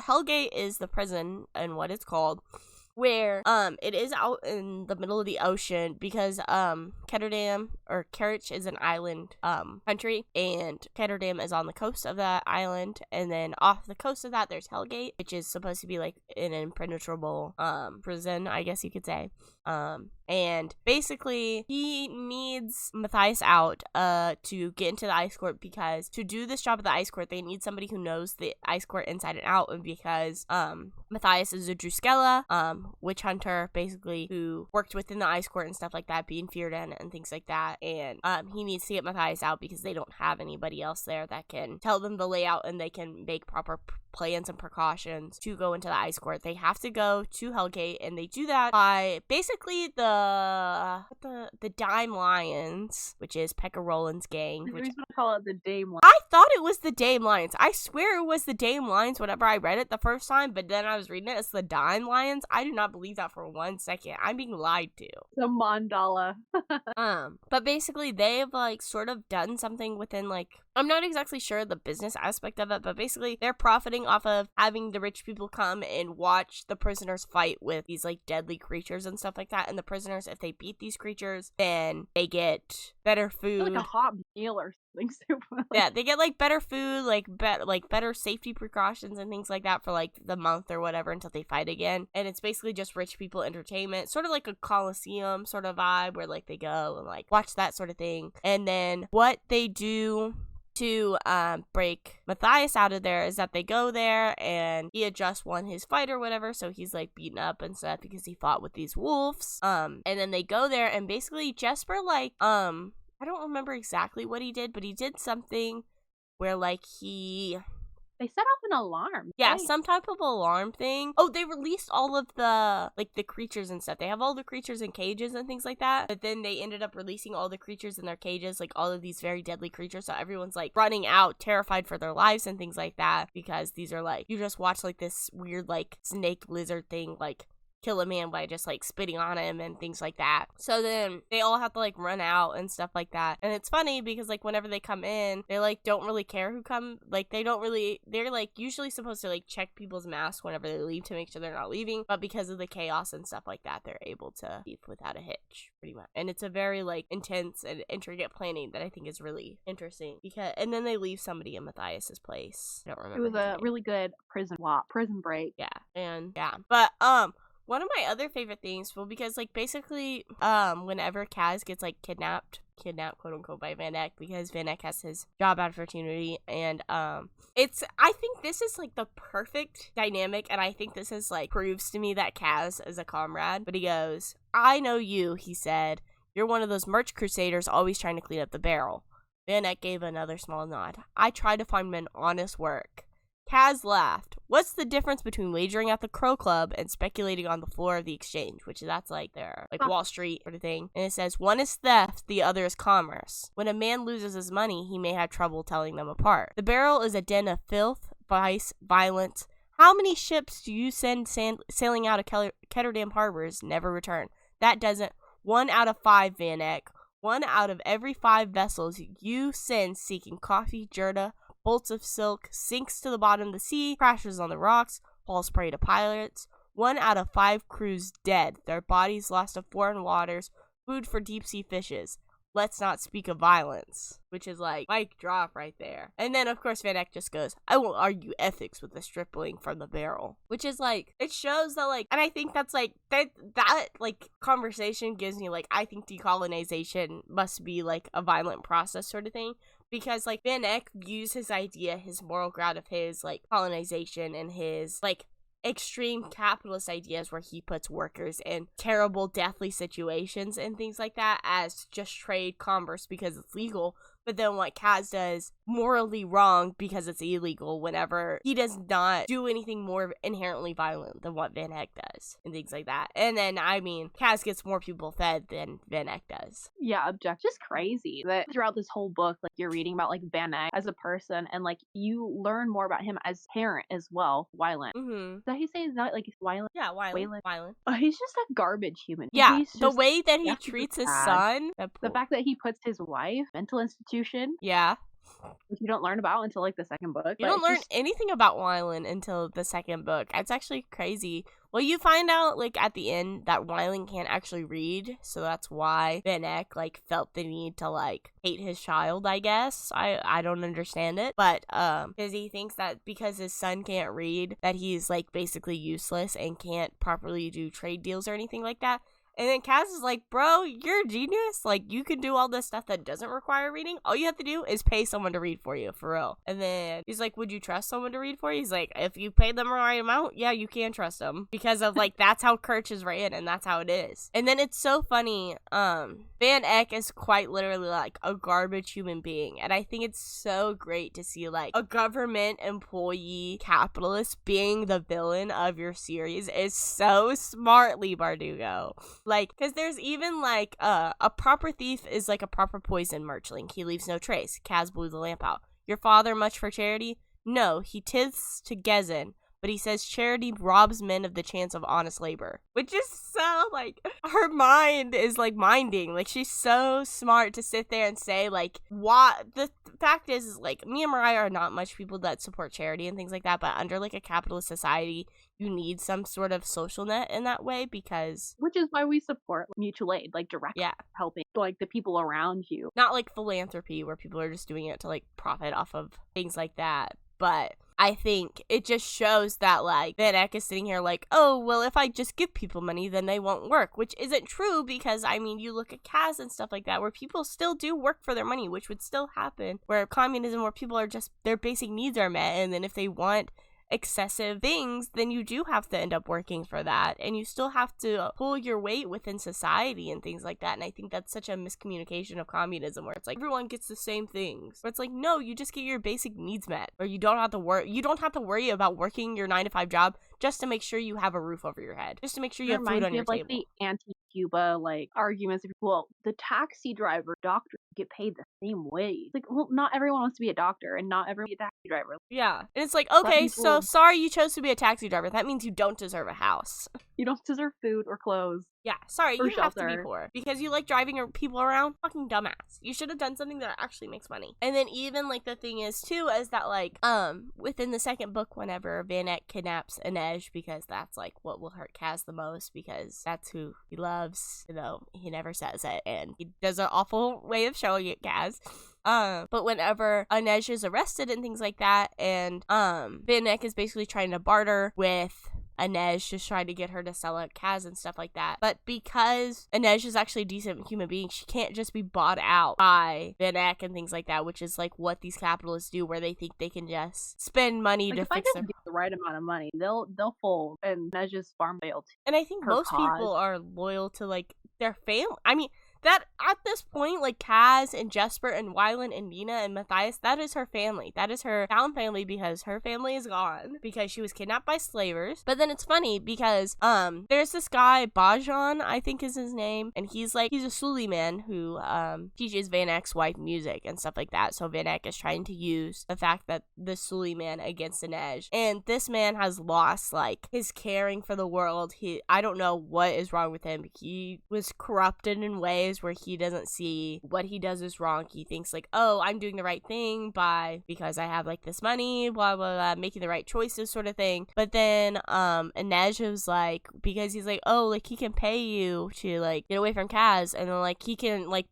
Hellgate is the prison and what it's called, where it is out in the middle of the ocean, because Ketterdam or Kerch is an island country, and Ketterdam is on the coast of that island, and then off the coast of that there's Hellgate, which is supposed to be like an impenetrable prison, I guess you could say. And basically he needs Matthias out to get into the ice court, because to do this job at the ice court they need somebody who knows the ice court inside and out, and because Matthias is a Druskella witch hunter, basically, who worked within the ice court and stuff like that, being Fjorden and things like that, and he needs to get Matthias out because they don't have anybody else there that can tell them the layout and they can make proper plans and precautions to go into the ice court. They have to go to Hellgate, and they do that by basically the Dime Lions, which is Pekka Roland's gang. Which to call it the Dame Lions. I thought it was the Dame Lions. I swear it was the Dame Lions whenever I read it the first time, but then I was reading it as the Dime Lions. I do not believe that for 1 second. I'm being lied to. The mandala. But basically they've, like, sort of done something within, like, I'm not exactly sure the business aspect of it, but basically they're profiting off of having the rich people come and watch the prisoners fight with these like deadly creatures and stuff like that. And the prisoners, if they beat these creatures, then they get better food. Like a hot meal or something super. Yeah, they get like better food, like better safety precautions and things like that for like the month or whatever until they fight again. And it's basically just rich people entertainment, sort of like a Coliseum sort of vibe where like they go and like watch that sort of thing. And then what they do to break Matthias out of there is that they go there and he had just won his fight or whatever, so he's like beaten up and stuff because he fought with these wolves. And then they go there and basically Jesper like I don't remember exactly what he did, but he did something where like they set off an alarm. Yeah, right? Some type of alarm thing. Oh, they released all of the, like, the creatures and stuff. They have all the creatures in cages and things like that. But then they ended up releasing all the creatures in their cages, like, all of these very deadly creatures. So everyone's, like, running out, terrified for their lives and things like that. Because these are, like, you just watch, like, this weird, like, snake lizard thing, like, kill a man by just like spitting on him and things like that. So then they all have to like run out and stuff like that. And it's funny because like whenever they come in, they like don't really care who come. Like they're like usually supposed to like check people's masks whenever they leave to make sure they're not leaving. But because of the chaos and stuff like that, they're able to leave without a hitch pretty much. And it's a very like intense and intricate planning that I think is really interesting and then they leave somebody in Matthias's place. I don't remember. It was a really good prison break. But one of my other favorite things, well, because, like, basically, whenever Kaz gets, like, kidnapped, quote-unquote, by Van Eck, because Van Eck has his job opportunity, and, I think this is, like, the perfect dynamic, and I think this is, like, proves to me that Kaz is a comrade, but he goes, I know you, he said. You're one of those merch crusaders always trying to clean up the barrel. Van Eck gave another small nod. I try to find men honest work. Kaz laughed. What's the difference between wagering at the Crow Club and speculating on the floor of the exchange? Which that's like their like Wall Street sort of thing. And it says, one is theft, the other is commerce. When a man loses his money, he may have trouble telling them apart. The barrel is a den of filth, vice, violence. How many ships do you send sailing out of Ketterdam harbors never return? That doesn't. 1 out of 5, Van Eck. 1 out of every 5 vessels you send seeking coffee, Jurda, bolts of silk, sinks to the bottom of the sea, crashes on the rocks, falls prey to pirates. 1 out of 5 crews dead, their bodies lost to foreign waters, food for deep-sea fishes. Let's not speak of violence. Which is like, mic drop right there. And then, of course, Van Eck just goes, I won't argue ethics with a stripling from the barrel. Which is like, it shows that like, and I think that's like, that like conversation gives me like, I think decolonization must be like a violent process sort of thing. Because, like, Van Eck views his idea, his moral ground of his, like, colonization and his, like, extreme capitalist ideas where he puts workers in terrible, deathly situations and things like that as just trade commerce because it's legal. But then what Kaz does, morally wrong because it's illegal whenever he does not do anything more inherently violent than what Van Eck does and things like that. And then, I mean, Kaz gets more people fed than Van Eck does. Yeah, just crazy that throughout this whole book, like, you're reading about, like, Van Eck as a person and, like, you learn more about him as parent as well, Wyland. Mm-hmm. Did he say is that, like, Wyland? Yeah, Wyland. He's just a garbage human. Yeah, the way that he treats his son. The fact that he puts his wife, mental institution. Yeah. Which you don't learn about until like the second book. You don't learn anything about Wyland until the second book. It's actually crazy. Well, you find out like at the end that Wyland can't actually read, so that's why Van Eck like felt the need to like hate his child, I guess. I don't understand it, but because he thinks that because his son can't read that he's like basically useless and can't properly do trade deals or anything like that. And then Kaz is like, bro, you're a genius. Like, you can do all this stuff that doesn't require reading. All you have to do is pay someone to read for you, for real. And then he's like, would you trust someone to read for you? He's like, if you pay them the right amount, yeah, you can trust them. Because of, like, that's how Kirch is written, and that's how it is. And then it's so funny, Van Eck is quite literally, like, a garbage human being. And I think it's so great to see, like, a government employee capitalist being the villain of your series is so smart, Leigh Bardugo. Like, because there's even, like, a proper thief is like a proper poison merchling. He leaves no trace. Kaz blew the lamp out. Your father much for charity? No, he tithes to Gezin, but he says charity robs men of the chance of honest labor, which is so, like, her mind is, like, minding. Like, she's so smart to sit there and say, like, what, the fact is, like, me and Mariah are not much people that support charity and things like that, but under, like, a capitalist society, you need some sort of social net in that way because... Which is why we support mutual aid, like, direct helping, like, the people around you. Not, like, philanthropy where people are just doing it to, like, profit off of things like that, but... I think it just shows that, like, Van Eck is sitting here like, oh, well, if I just give people money, then they won't work, which isn't true because, I mean, you look at Kaz and stuff like that, where people still do work for their money, which would still happen, where communism, where people are just, their basic needs are met, and then if they want excessive things, then you do have to end up working for that, and you still have to pull your weight within society and things like that. And I think that's such a miscommunication of communism, where it's like everyone gets the same things, but it's like, no, you just get your basic needs met, or you don't have to worry about working your 9-to-5 job just to make sure you have a roof over your head, just to make sure you have food on your table. Like the anti-Cuba like arguments of, well, the taxi driver, doctor get paid the same wage. Like, well, not everyone wants to be a doctor, and not everyone be a taxi driver. Yeah, and it's like, okay, so sorry you chose to be a taxi driver. That means you don't deserve a house. You don't deserve food or clothes. Yeah, sorry, you shelter. have to be poor because you like driving people around. Fucking dumbass. You should have done something that actually makes money. And then even, like, the thing is, too, is that, like, within the second book, whenever Van Eck kidnaps Inej, because that's, like, what will hurt Kaz the most, because that's who he loves, you know, he never says it, and he does an awful way of showing it, Kaz. But whenever Inej is arrested and things like that, and, Van Eck is basically trying to barter with Inej, just trying to get her to sell out Kaz and stuff like that. But because Inej is actually a decent human being, she can't just be bought out by Van Eck and things like that, which is like what these capitalists do, where they think they can just spend money to fix them. Get the right amount of money, they'll fold, and Inej's farm loyal. And I think most people are loyal to, like, their family. I mean, that at this point, like, Kaz and Jesper and Wylan and Nina and Matthias, that is her family. That is her found family, because her family is gone because she was kidnapped by slavers. But then it's funny because there's this guy, Bajan, I think is his name, and he's a Suleiman who teaches Van Eck's wife music and stuff like that. So Van Eck is trying to use the fact that the Suleiman against Inej, and this man has lost, like, his caring for the world. I don't know what is wrong with him. He was corrupted in ways where he doesn't see what he does is wrong. He thinks, like, oh, I'm doing the right thing because I have, like, this money, blah blah blah, making the right choices, sort of thing. But then Inej was like, because he's like, oh, like, he can pay you to, like, get away from Kaz, and then, like, he can, like,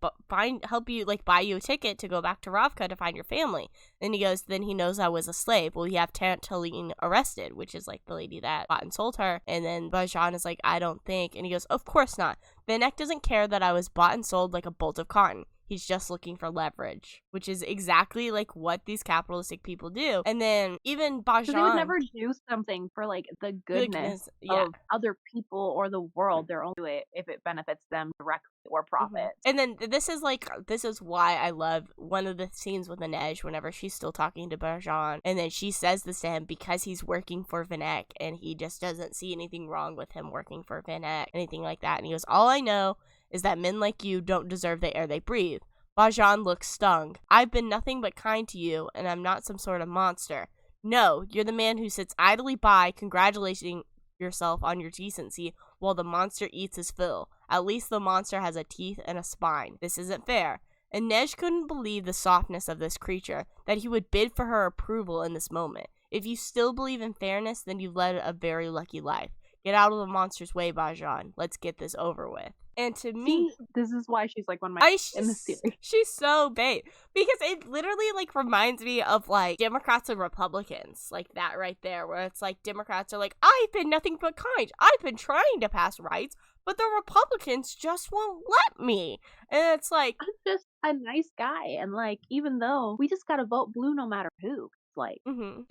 help you, like, buy you a ticket to go back to Ravka to find your family. Then he goes, then he knows I was a slave. Well, you have Tantaline arrested, which is, like, the lady that bought and sold her. And then Bajan is like, I don't think. And he goes, of course not. Van Eck doesn't care that I was bought and sold like a bolt of cotton. He's just looking for leverage, which is exactly, like, what these capitalistic people do. And then even Bajan... So they would never do something for, like, the goodness of other people or the world. They're only doing it if it benefits them directly or profit. Mm-hmm. And then this is why I love one of the scenes with Inej whenever she's still talking to Bajan. And then she says this to him because he's working for Van Eck, and he just doesn't see anything wrong with him working for Van Eck, anything like that. And he goes, all I know is that men like you don't deserve the air they breathe. Bajan looks stung. I've been nothing but kind to you, and I'm not some sort of monster. No, you're the man who sits idly by, congratulating yourself on your decency, while the monster eats his fill. At least the monster has a teeth and a spine. This isn't fair. Inej couldn't believe the softness of this creature, that he would bid for her approval in this moment. If you still believe in fairness, then you've led a very lucky life. Get out of the monster's way, Bajan. Let's get this over with. And to me, this is why she's, like, one of my in the series. She's so bait, because it literally, like, reminds me of, like, Democrats and Republicans, like that right there, where it's like Democrats are like, I've been nothing but kind. I've been trying to pass rights, but the Republicans just won't let me. And it's like, I'm just a nice guy, and, like, even though we just gotta vote blue no matter who. Like,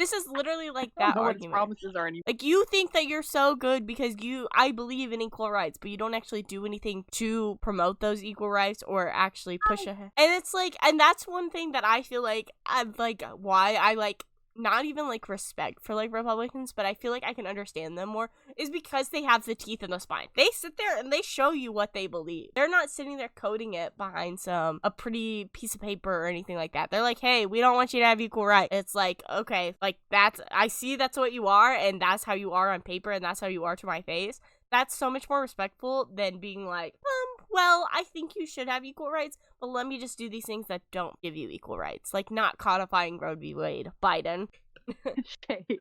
this is literally like that argument. Promises are like, you think that you're so good because I believe in equal rights, but you don't actually do anything to promote those equal rights or actually push ahead. And it's like, and that's one thing that I feel like, why I like not even like respect for like Republicans, but I feel like I can understand them more, is because they have the teeth and the spine. They sit there and they show you what they believe. They're not sitting there coding it behind a pretty piece of paper or anything like that. They're like, hey, we don't want you to have equal rights. It's like, okay, like I see that's what you are, and that's how you are on paper, and that's how you are to my face. That's so much more respectful than being like, well, I think you should have equal rights, but let me just do these things that don't give you equal rights. Like not codifying Roe v. Wade. Biden. Shade.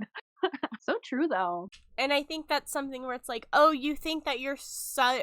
So true, though. And I think that's something where it's like, oh, you think that you're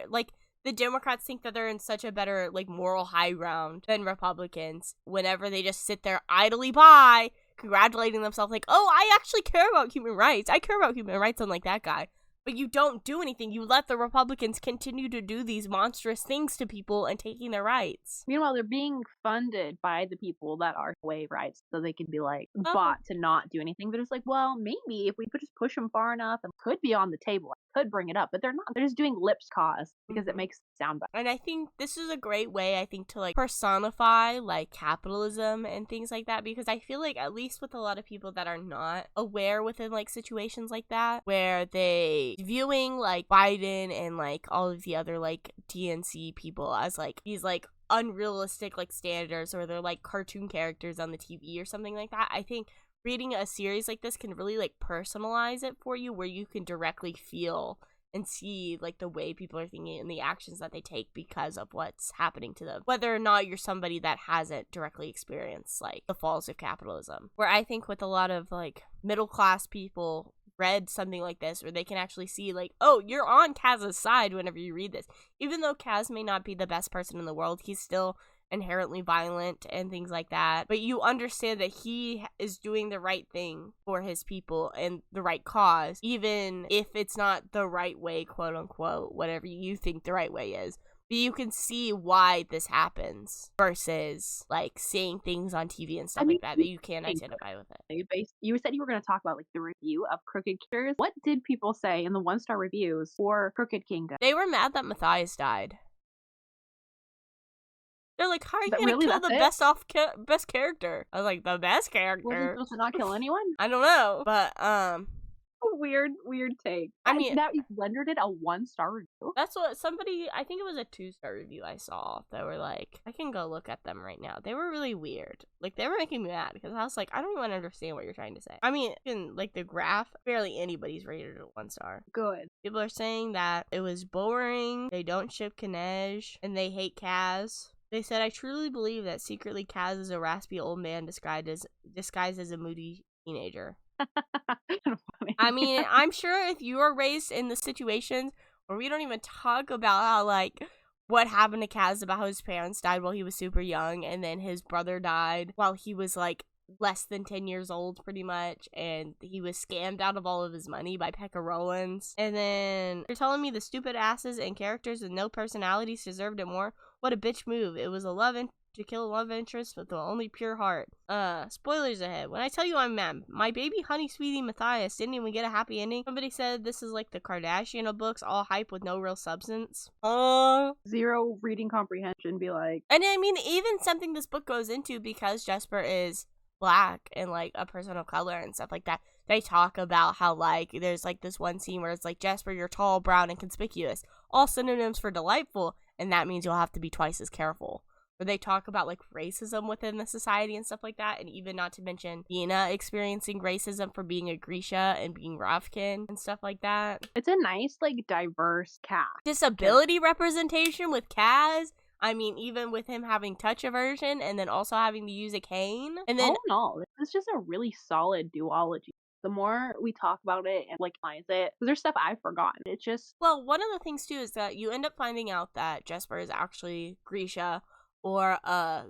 like, the Democrats think that they're in such a better, like, moral high ground than Republicans whenever they just sit there idly by, congratulating themselves like, oh, I actually care about human rights. I care about human rights, unlike that guy. But you don't do anything. You let the Republicans continue to do these monstrous things to people and taking their rights. Meanwhile, they're being funded by the people that are waive rights, so they can be like bought to not do anything. But it's like, well, maybe if we could just push them far enough, and could be on the table, I could bring it up. But they're not. They're just doing lips cause because it makes it sound better. And I think this is a great way, I think, to like personify like capitalism and things like that, because I feel like at least with a lot of people that are not aware within like situations like that, where they viewing like Biden and like all of the other like DNC people as like these like unrealistic like standards, or they're like cartoon characters on the TV or something like that. I think reading a series like this can really like personalize it for you, where you can directly feel and see like the way people are thinking and the actions that they take because of what's happening to them, whether or not you're somebody that hasn't directly experienced like the falls of capitalism. Where I think with a lot of like middle class people read something like this, where they can actually see like, oh, you're on Kaz's side whenever you read this. Even though Kaz may not be the best person in the world, he's still inherently violent and things like that, but you understand that he is doing the right thing for his people and the right cause, even if it's not the right way, quote unquote, whatever you think the right way is. But you can see why this happens versus like seeing things on TV and stuff like that you can't identify with it. You said you were going to talk about like the review of Crooked Kingdom. What did people say in the 1-star reviews for Crooked Kingdom? They were mad that Matthias died. They're like, how are you gonna really, kill the best character? I was like, the best character? Was he supposed to not kill anyone? I don't know, but A weird take. I mean, that rendered it a 1-star review. That's what somebody, I think it was a 2-star review I saw. They were like, I can go look at them right now. They were really weird. Like, they were making me mad because I was like, I don't even understand what you're trying to say. I mean, in like the graph, barely anybody's rated it 1 star. Good. People are saying that it was boring, they don't ship Kanej, and they hate Kaz. They said, I truly believe that secretly Kaz is a raspy old man disguised as a moody teenager. I mean, I'm sure if you are raised in the situations where we don't even talk about how, like, what happened to Kaz, about how his parents died while he was super young, and then his brother died while he was, like, less than 10 years old, pretty much, and he was scammed out of all of his money by Pekka Rollins. And then you're telling me the stupid asses and characters with no personalities deserved it more? What a bitch move. It was to kill a love interest with the only pure heart. Spoilers ahead. When I tell you I'm mad, my baby honey sweetie Matthias didn't even get a happy ending. Somebody said this is like the Kardashian of books, all hype with no real substance. Zero reading comprehension, be like. And I mean, even something this book goes into, because Jesper is Black and like a person of color and stuff like that, they talk about how like there's like this one scene where it's like, Jesper, you're tall, brown, and conspicuous, all synonyms for delightful, and that means you'll have to be twice as careful. Where they talk about like racism within the society and stuff like that, and even not to mention Dina experiencing racism for being a Grisha and being Ravkin and stuff like that. It's a nice like diverse cast. Disability representation with Kaz. I mean, even with him having touch aversion and then also having to use a cane. And then no, it's just a really solid duology. The more we talk about it and like analyze it, because there's stuff I've forgotten. It's just, well, one of the things too is that you end up finding out that Jesper is actually Grisha, or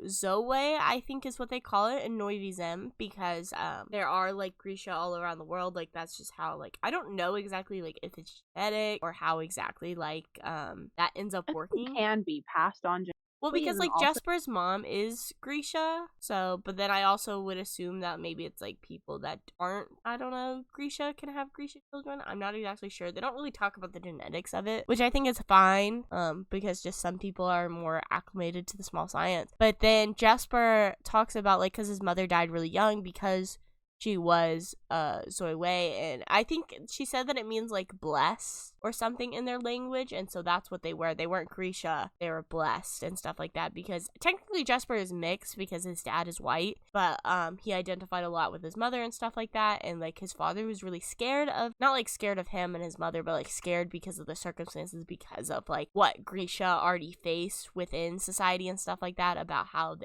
Zoe, I think is what they call it in Noivizem, because there are like Grisha all around the world. Like that's just how, like, I don't know exactly like if it's genetic or how exactly like that ends up working. It can be passed on. Well, because like Jesper's mom is Grisha, so, but then I also would assume that maybe it's like people that aren't, I don't know, Grisha can have Grisha children. I'm not exactly sure. They don't really talk about the genetics of it, which I think is fine, because just some people are more acclimated to the small science. But then Jesper talks about like, because his mother died really young, because she was Zoe, and I think she said that it means like blessed or something in their language, and so that's what they were. They weren't Grisha, they were blessed and stuff like that, because technically Jesper is mixed because his dad is white, but he identified a lot with his mother and stuff like that, and like his father was really scared of, not like scared of him and his mother, but like scared because of the circumstances, because of like what Grisha already faced within society and stuff like that, about how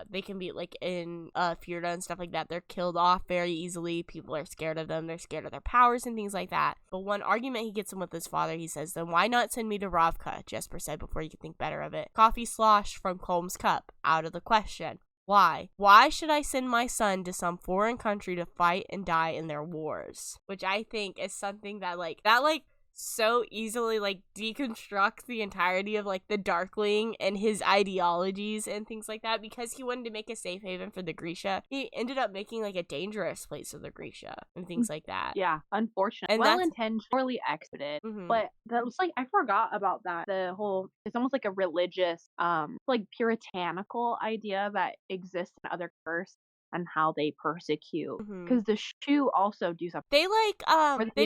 they can be like in Fjorda and stuff like that, they're killed off very easily, people are scared of them, they're scared of their powers and things like that. But one argument he gets in with his father, he says, then why not send me to Ravka, Jesper said before you could think better of it. Coffee sloshed from Colm's cup, out of the question. Why? Why should I send my son to some foreign country to fight and die in their wars? Which I think is something that so easily like deconstruct the entirety of like the Darkling and his ideologies and things like that, because he wanted to make a safe haven for the Grisha. He ended up making like a dangerous place for the Grisha and things like that. Yeah, unfortunately. Well-intentioned, poorly executed. But that was like, I forgot about that. The whole, it's almost like a religious, like puritanical idea that exists in other curses and how they persecute, because the Shu also do something. They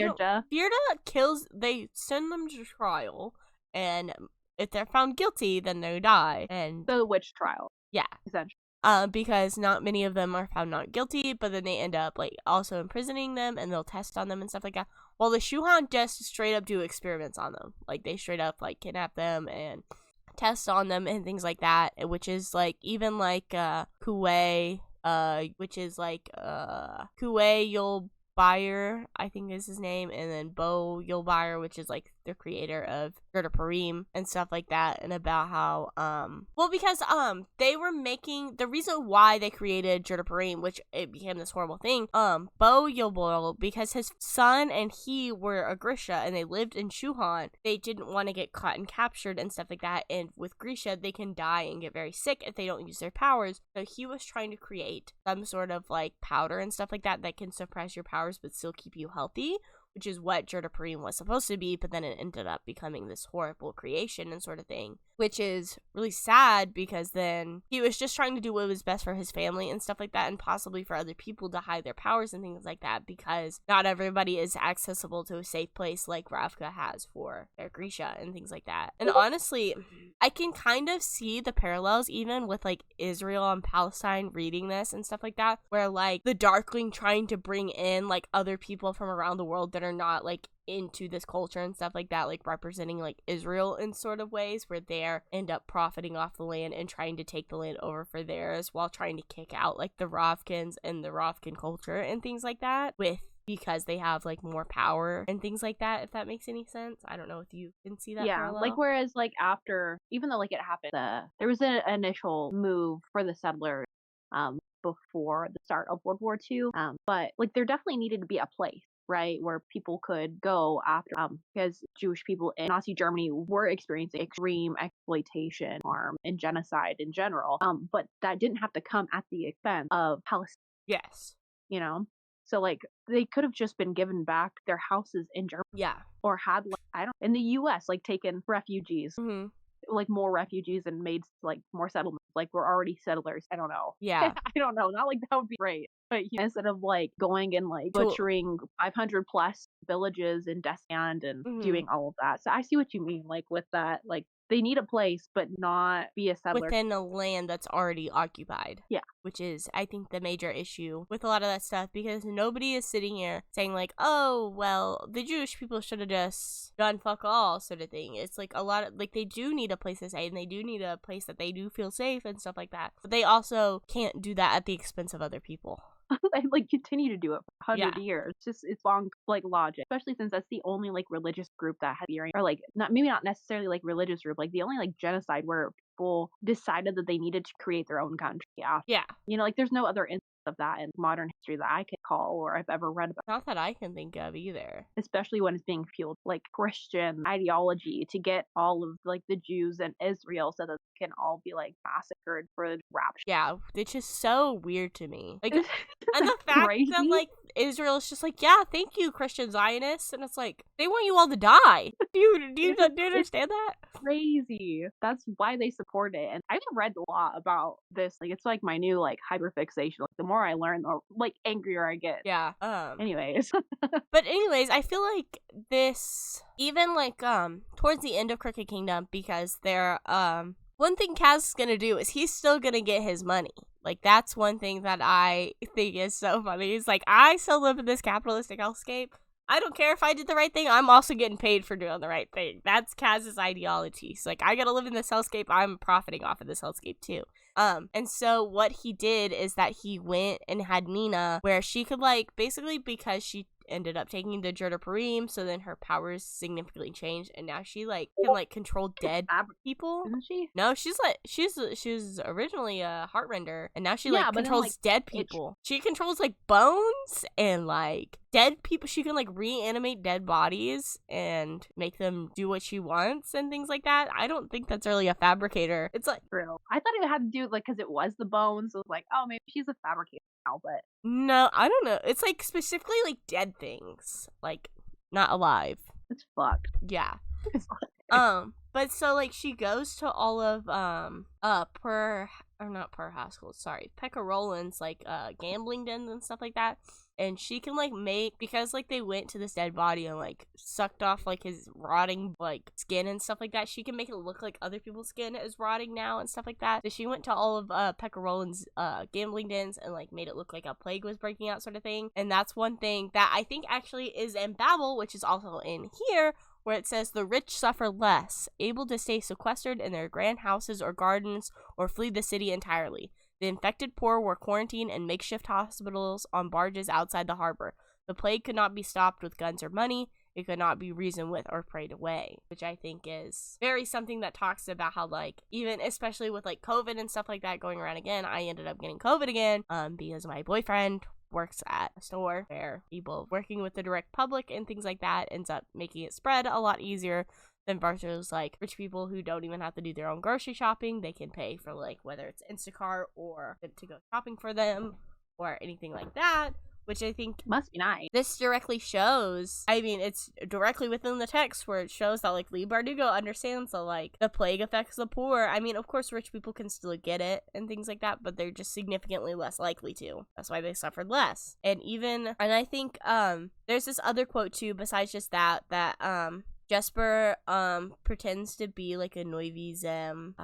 Fjorda kills. They send them to trial, and if they're found guilty, then they die. And the witch trial, yeah, essentially. Because not many of them are found not guilty, but then they end up like also imprisoning them, and they'll test on them and stuff like that. While the Shuhan just straight up do experiments on them, like they straight up like kidnap them and test on them and things like that, which is like even like Kuei. Which is like Kuei Yulbayer, I think is his name, and then Bo Yulbayer, which is like the creator of Gerda Parim and stuff like that, and about how because they were making the reason why they created Gerda Parim, which it became this horrible thing, Bo Yulbayer, because his son and he were a Grisha and they lived in Shuhan, they didn't want to get caught and captured and stuff like that, and with Grisha they can die and get very sick if they don't use their powers, so he was trying to create some sort of like powder and stuff like that can suppress your powers but still keep you healthy, which is what Gerda Parim was supposed to be, but then it ended up becoming this horrible creation and sort of thing, which is really sad, because then he was just trying to do what was best for his family and stuff like that, and possibly for other people to hide their powers and things like that, because not everybody is accessible to a safe place like Ravka has for their Grisha and things like that. And honestly, I can kind of see the parallels even with like Israel and Palestine reading this and stuff like that, where like the Darkling trying to bring in like other people from around the world that are not like into this culture and stuff like that, like representing like Israel in sort of ways where they end up profiting off the land and trying to take the land over for theirs, while trying to kick out like the Ravkans and the Ravkan culture and things like that, because they have like more power and things like that, if that makes any sense. I don't know if you can see that parallel. Like whereas like after, even though like it happened, there was an initial move for the settlers before the start of World War II, but like there definitely needed to be a place, right, where people could go after, because Jewish people in Nazi Germany were experiencing extreme exploitation, harm, and genocide in general, but that didn't have to come at the expense of Palestine. Yes. You know? So, like, they could have just been given back their houses in Germany. Yeah. Or had, like, in the U.S., like, taken refugees. Like, more refugees and made, like, more settlements. Like, we're already settlers. I don't know. Yeah. I don't know. Not like that would be great. But instead of, like, going and, like, butchering 500 plus villages in Descent and doing all of that. So I see what you mean, like, with that. Like, they need a place, but not be a settler. Within a land that's already occupied. Yeah. Which is, I think, the major issue with a lot of that stuff, because nobody is sitting here saying, like, oh, well, the Jewish people should have just done fuck all sort of thing. It's, like, a lot of, like, they do need a place to stay, and they do need a place that they do feel safe and stuff like that. But they also can't do that at the expense of other people. And like continue to do it for 100 years. It's long, like, logic, especially since that's the only like religious group that had or like not necessarily like religious group, like the only like genocide where people decided that they needed to create their own country. Yeah, you know, like there's no other instance of that in modern history that I can call or I've ever read about. Not that I can think of either. Especially when it's being fueled like Christian ideology to get all of like the Jews and Israel so that they can all be like massacred for the rapture. Yeah, which is so weird to me. Like, and the fact that like Israel is just like, yeah, thank you, Christian Zionists. And it's like, they want you all to die. Do you understand that? Crazy. That's why they support it. And I've read a lot about this. Like, it's like my new like hyperfixation. Like, the more I learn, the like angrier I get. Yeah. Anyways. But anyways, I feel like this, even like towards the end of Crooked Kingdom, because they're one thing Kaz is gonna do is he's still gonna get his money. Like, that's one thing that I think is so funny. He's like, I still live in this capitalistic hellscape. I don't care if I did the right thing. I'm also getting paid for doing the right thing. That's Kaz's ideology. He's like, I gotta live in this hellscape. I'm profiting off of this hellscape too. And so what he did is that he went and had Nina, where she could, like, basically, because she ended up taking the Jurda-Parim, so then her powers significantly changed, and now she, like, can, like, control dead people. Isn't she? No, she was originally a Heartrender, and now she, like, controls dead people. She controls, like, bones and, like, dead people. She can, like, reanimate dead bodies and make them do what she wants and things like that. I don't think that's really a fabricator. It's like, real. I thought it had to do with, like, because it was the bones. So it was like, oh, maybe she's a fabricator now, but no, I don't know. It's, like, specifically, like, dead things. Like, not alive. it's fucked. Yeah. But so, like, she goes to all of, Pekka Roland's, like, gambling dens and stuff like that. And she can, like, because, like, they went to this dead body and, like, sucked off, like, his rotting, like, skin and stuff like that. She can make it look like other people's skin is rotting now and stuff like that. So she went to all of Pekka Roland's gambling dens and, like, made it look like a plague was breaking out, sort of thing. And that's one thing that I think actually is in Babel, which is also in here, where it says the rich suffer less, able to stay sequestered in their grand houses or gardens or flee the city entirely. The infected poor were quarantined in makeshift hospitals on barges outside the harbor. The plague could not be stopped with guns or money. It could not be reasoned with or prayed away, which I think is very something that talks about how, like, even especially with, like, COVID and stuff like that going around again, I ended up getting COVID again because my boyfriend works at a store where people working with the direct public and things like that ends up making it spread a lot easier than versus, like, rich people who don't even have to do their own grocery shopping. They can pay for, like, whether it's Instacart or to go shopping for them or anything like that, which I think must be nice. This directly shows, I mean, it's directly within the text where it shows that, like, Leigh Bardugo understands that, like, the plague affects the poor. I mean, of course, rich people can still get it and things like that, but they're just significantly less likely to. That's why they suffered less. And I think, there's this other quote, too, besides just that, Jesper pretends to be like a Neuvisem,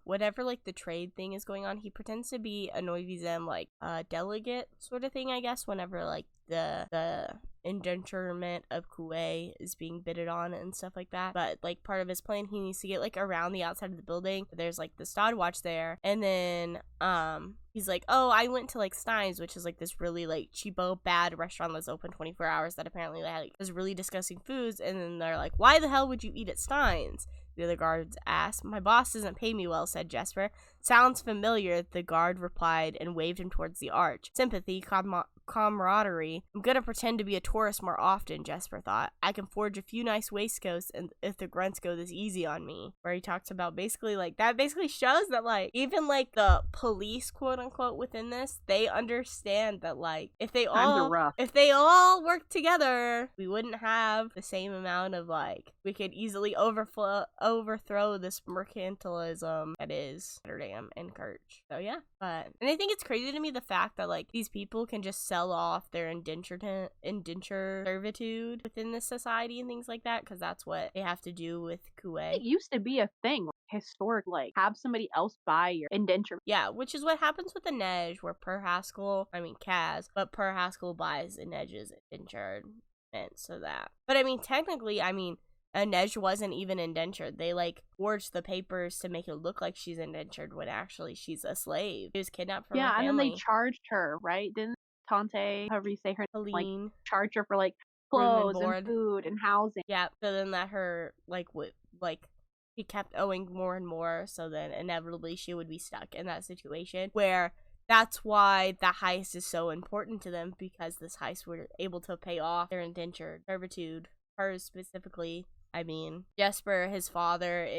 whatever, like, the trade thing is going on, he pretends to be a Neuvisem, like, delegate sort of thing, I guess, whenever, like, the indenturement of Kuwait is being bidded on and stuff like that. But, like, part of his plan, he needs to get, like, around the outside of the building. There's, like, the Stod Watch there, and then he's like, oh, I went to, like, Stein's, which is, like, this really, like, cheapo bad restaurant that's open 24 hours that apparently like has really disgusting foods. And then they're like, why the hell would you eat at Stein's? The other guards asked. My boss doesn't pay me well, said Jesper. Sounds familiar, the guard replied and waved him towards the arch. Sympathy, camaraderie. I'm gonna pretend to be a tourist more often, Jesper thought. I can forge a few nice waistcoats and if the grunts go this easy on me. Where he talks about basically, like, that basically shows that, like, even, like, the police, quote unquote, within this, they understand that, like, if they all work together, we wouldn't have the same amount of, like, we could easily overthrow this mercantilism that is Rotterdam and Kirch. So yeah, and I think it's crazy to me the fact that, like, these people can just sell off their indenture servitude within this society and things like that, because that's what they have to do with Kuwait. It used to be a thing, like, historic, like, have somebody else buy your indenture. Yeah, which is what happens with the Nej, where Kaz, but Per Haskell buys Inej's indentured, and so that. But I mean, technically, Nej wasn't even indentured. They, like, forged the papers to make it look like she's indentured when actually she's a slave. She was kidnapped from her family. Yeah, and then they charged her, right? Didn't Tante, however you say her name, like, charge her for, like, clothes and food and housing? Yeah, so then that her, like, she kept owing more and more, so then inevitably she would be stuck in that situation where that's why the heist is so important to them, because this heist were able to pay off their indentured servitude, hers specifically, I mean, Jesper, his father,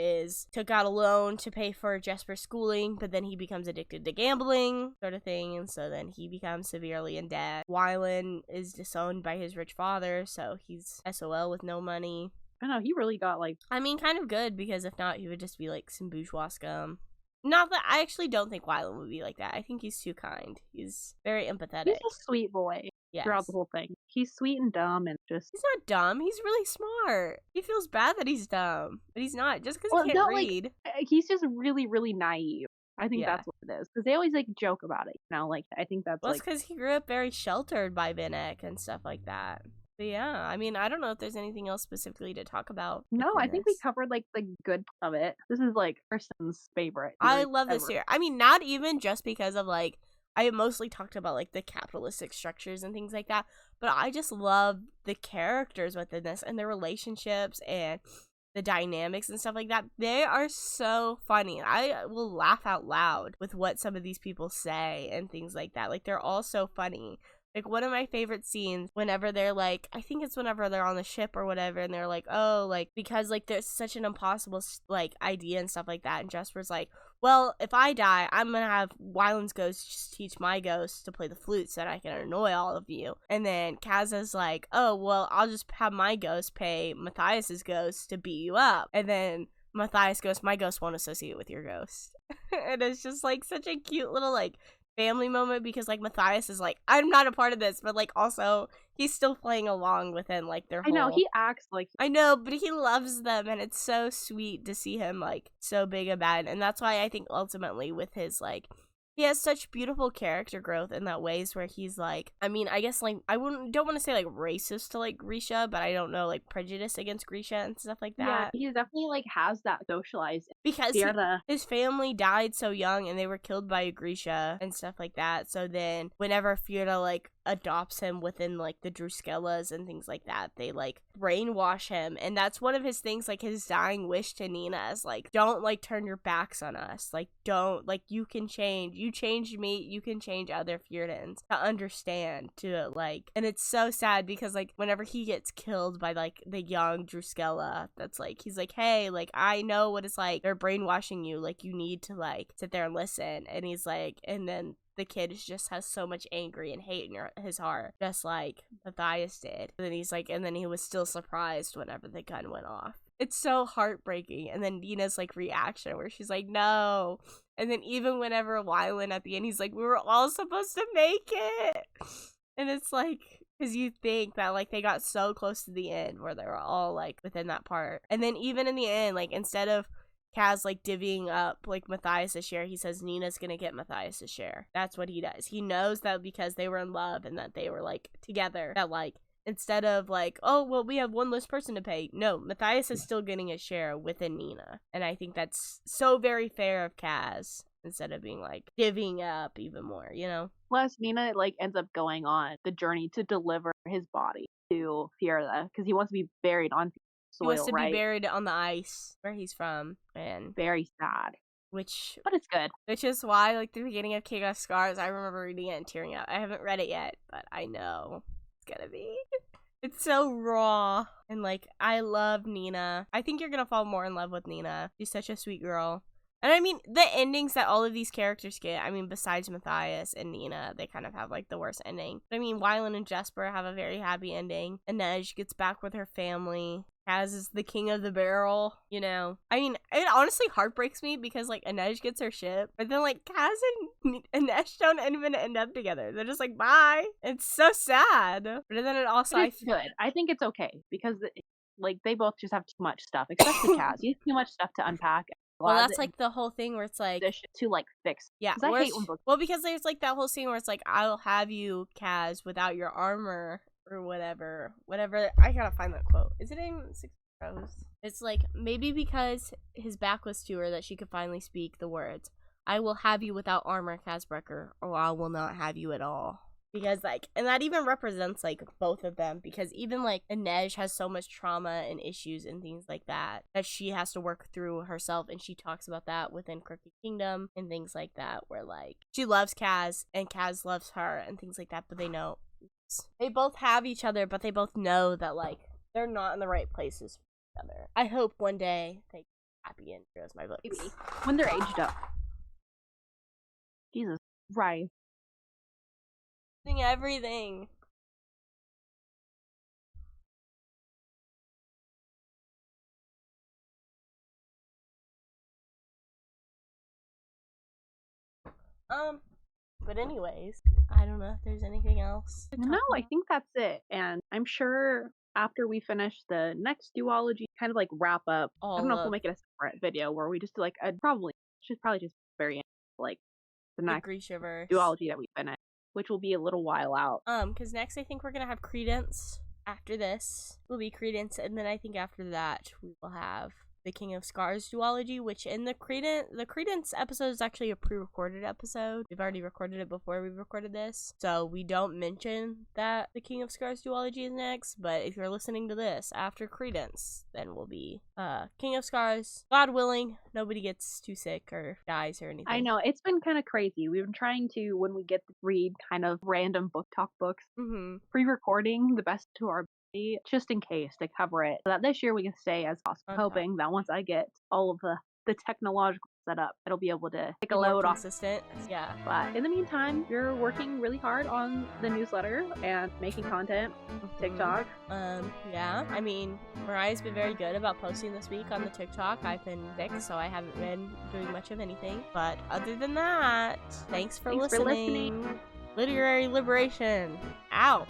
took out a loan to pay for Jesper's schooling, but then he becomes addicted to gambling, sort of thing, and so then he becomes severely in debt. Wylan is disowned by his rich father, so he's SOL with no money. I know, he really got, like... I mean, kind of good, because if not, he would just be, like, some bourgeois scum. Not that I actually don't think Wylan would be like that. I think he's too kind. He's very empathetic. He's a sweet boy. Yes. Throughout the whole thing. He's sweet and dumb and just... He's not dumb. He's really smart. He feels bad that he's dumb. But he's not. Just because he can't read. He's just really, really naive. I think that's what it is. Because they always, like, joke about it. You know, like, I think that's, well, it's because he grew up very sheltered by Vinek and stuff like that. But yeah, I mean, I don't know if there's anything else specifically to talk about. No, I think we covered, like, the good of it. This is, like, Kristen's favorite. I love this year. I mean, not even just because of, like, I mostly talked about, like, the capitalistic structures and things like that, but I just love the characters within this and their relationships and the dynamics and stuff like that. They are so funny. I will laugh out loud with what some of these people say and things like that. Like, they're all so funny. Like, one of my favorite scenes, whenever they're, like, I think it's whenever they're on the ship or whatever, and they're like, oh, like, because, like, there's such an impossible, like, idea and stuff like that, and Jesper's like, well, if I die, I'm gonna have Wylan's ghost just teach my ghost to play the flute so that I can annoy all of you. And then Kaz's like, oh, well, I'll just have my ghost pay Matthias's ghost to beat you up. And then Matthias goes, my ghost won't associate with your ghost. And it's just, like, such a cute little, like, family moment, because, like, Matthias is like, I'm not a part of this, but, like, also he's still playing along within, like, their whole... I know, he acts like... I know, but he loves them, and it's so sweet to see him, like, so big about it. And that's why I think ultimately with his, like, he has such beautiful character growth in that ways where he's, like, I mean, I guess, like, don't want to say, like, racist to, like, Grisha, but I don't know, like, prejudice against Grisha and stuff like that. Yeah, he definitely, like, has that socialized. Because his family died so young, and they were killed by Grisha and stuff like that. So then, whenever Fjorda, like, adopts him within, like, the Druskellas and things like that, they, like, brainwash him. And that's one of his things, like, his dying wish to Nina is, like, don't, like, turn your backs on us. Like, don't, like, you can change. You changed me, you can change other Fjordans to understand, to, like, and it's so sad because, like, whenever he gets killed by, like, the young Druskella, that's, like, he's like, hey, like, I know what it's like. They're brainwashing you. Like, you need to, like, sit there and listen. And he's like, and then the kid just has so much anger and hate in his heart, just like Matthias did. And then he's like, and then he was still surprised whenever the gun went off. It's so heartbreaking. And then Nina's, like, reaction where she's like, no. And then even whenever Wylan at the end, he's like, we were all supposed to make it. And it's like, because you think that, like, they got so close to the end where they were all, like, within that part. And then even in the end, like, instead of Kaz, like, divvying up, like, Matthias' share, he says Nina's gonna get Matthias' share. That's what he does. He knows that because they were in love and that they were, like, together, that, like, instead of, like, oh, well, we have one less person to pay. No, Matthias is still getting a share within Nina. And I think that's so very fair of Kaz, instead of being, like, divvying up even more, you know? Plus, Nina, like, ends up going on the journey to deliver his body to Fjorda, because he wants to be buried on soil, he wants to be buried on the ice where he's from. And very sad. But it's good. Which is why, like, the beginning of King of Scars, I remember reading it and tearing up. I haven't read it yet, but I know it's gonna be. It's so raw. And, like, I love Nina. I think you're gonna fall more in love with Nina. She's such a sweet girl. And I mean, the endings that all of these characters get, I mean, besides Matthias and Nina, they kind of have, like, the worst ending. But I mean, Wylan and Jesper have a very happy ending. Inej gets back with her family. Kaz is the king of the barrel, you know? I mean, it honestly heartbreaks me because, like, Inej gets her ship, but then, like, Kaz and Inej don't even end up together. They're just like, bye. It's so sad. But then it also... It's good. I think it's okay because, like, they both just have too much stuff, especially Kaz. He has too much stuff to unpack. Well, that's, like, the whole thing where it's, like... to, like, fix. Yeah. I hate when books... Well, because there's, like, that whole scene where it's, like, I'll have you, Kaz, without your armor, or whatever. I gotta find that quote. Is it in Six Crows? It's, like, maybe because his back was to her that she could finally speak the words, I will have you without armor, Kazbrecker, or I will not have you at all. Because, like, and that even represents, like, both of them. Because even, like, Inej has so much trauma and issues and things like that she has to work through herself. And she talks about that within Crooked Kingdom and things like that. Where, like, she loves Kaz and Kaz loves her and things like that. But they know. They both have each other, but they both know that, like, they're not in the right places for together. I hope one day they happy endings my books. Maybe. When they're aged up. Jesus. Right. Everything. But anyways, I don't know if there's anything else. No, I think that's it. And I'm sure after we finish the next duology, kind of like wrap up. I don't know if we'll make it a separate video where we just do like probably just very end, like the next Grishaverse duology that we finish, which will be a little while out. Because next I think we're gonna have Credence. After this will be Credence, and then I think after that we will have the King of Scars duology, which in the Credence episode is actually a pre-recorded episode. We've already recorded it before we recorded this, so we don't mention that the King of Scars duology is next. But if you're listening to this after Credence, then we'll be King of Scars. God willing, nobody gets too sick or dies or anything. I know, it's been kind of crazy. We've been trying to, when we get to read kind of random book-tok books, pre-recording the best to our ability, just in case to cover it, so that this year we can stay as possible. Hoping that once I get all of the technological setup, it'll be able to take a load off. Consistent. Yeah. But in the meantime, you're working really hard on the newsletter and making content, TikTok. Yeah. I mean, Mariah's been very good about posting this week on the TikTok. I've been sick, so I haven't been doing much of anything. But other than that, thanks for listening. Literary Liberation out.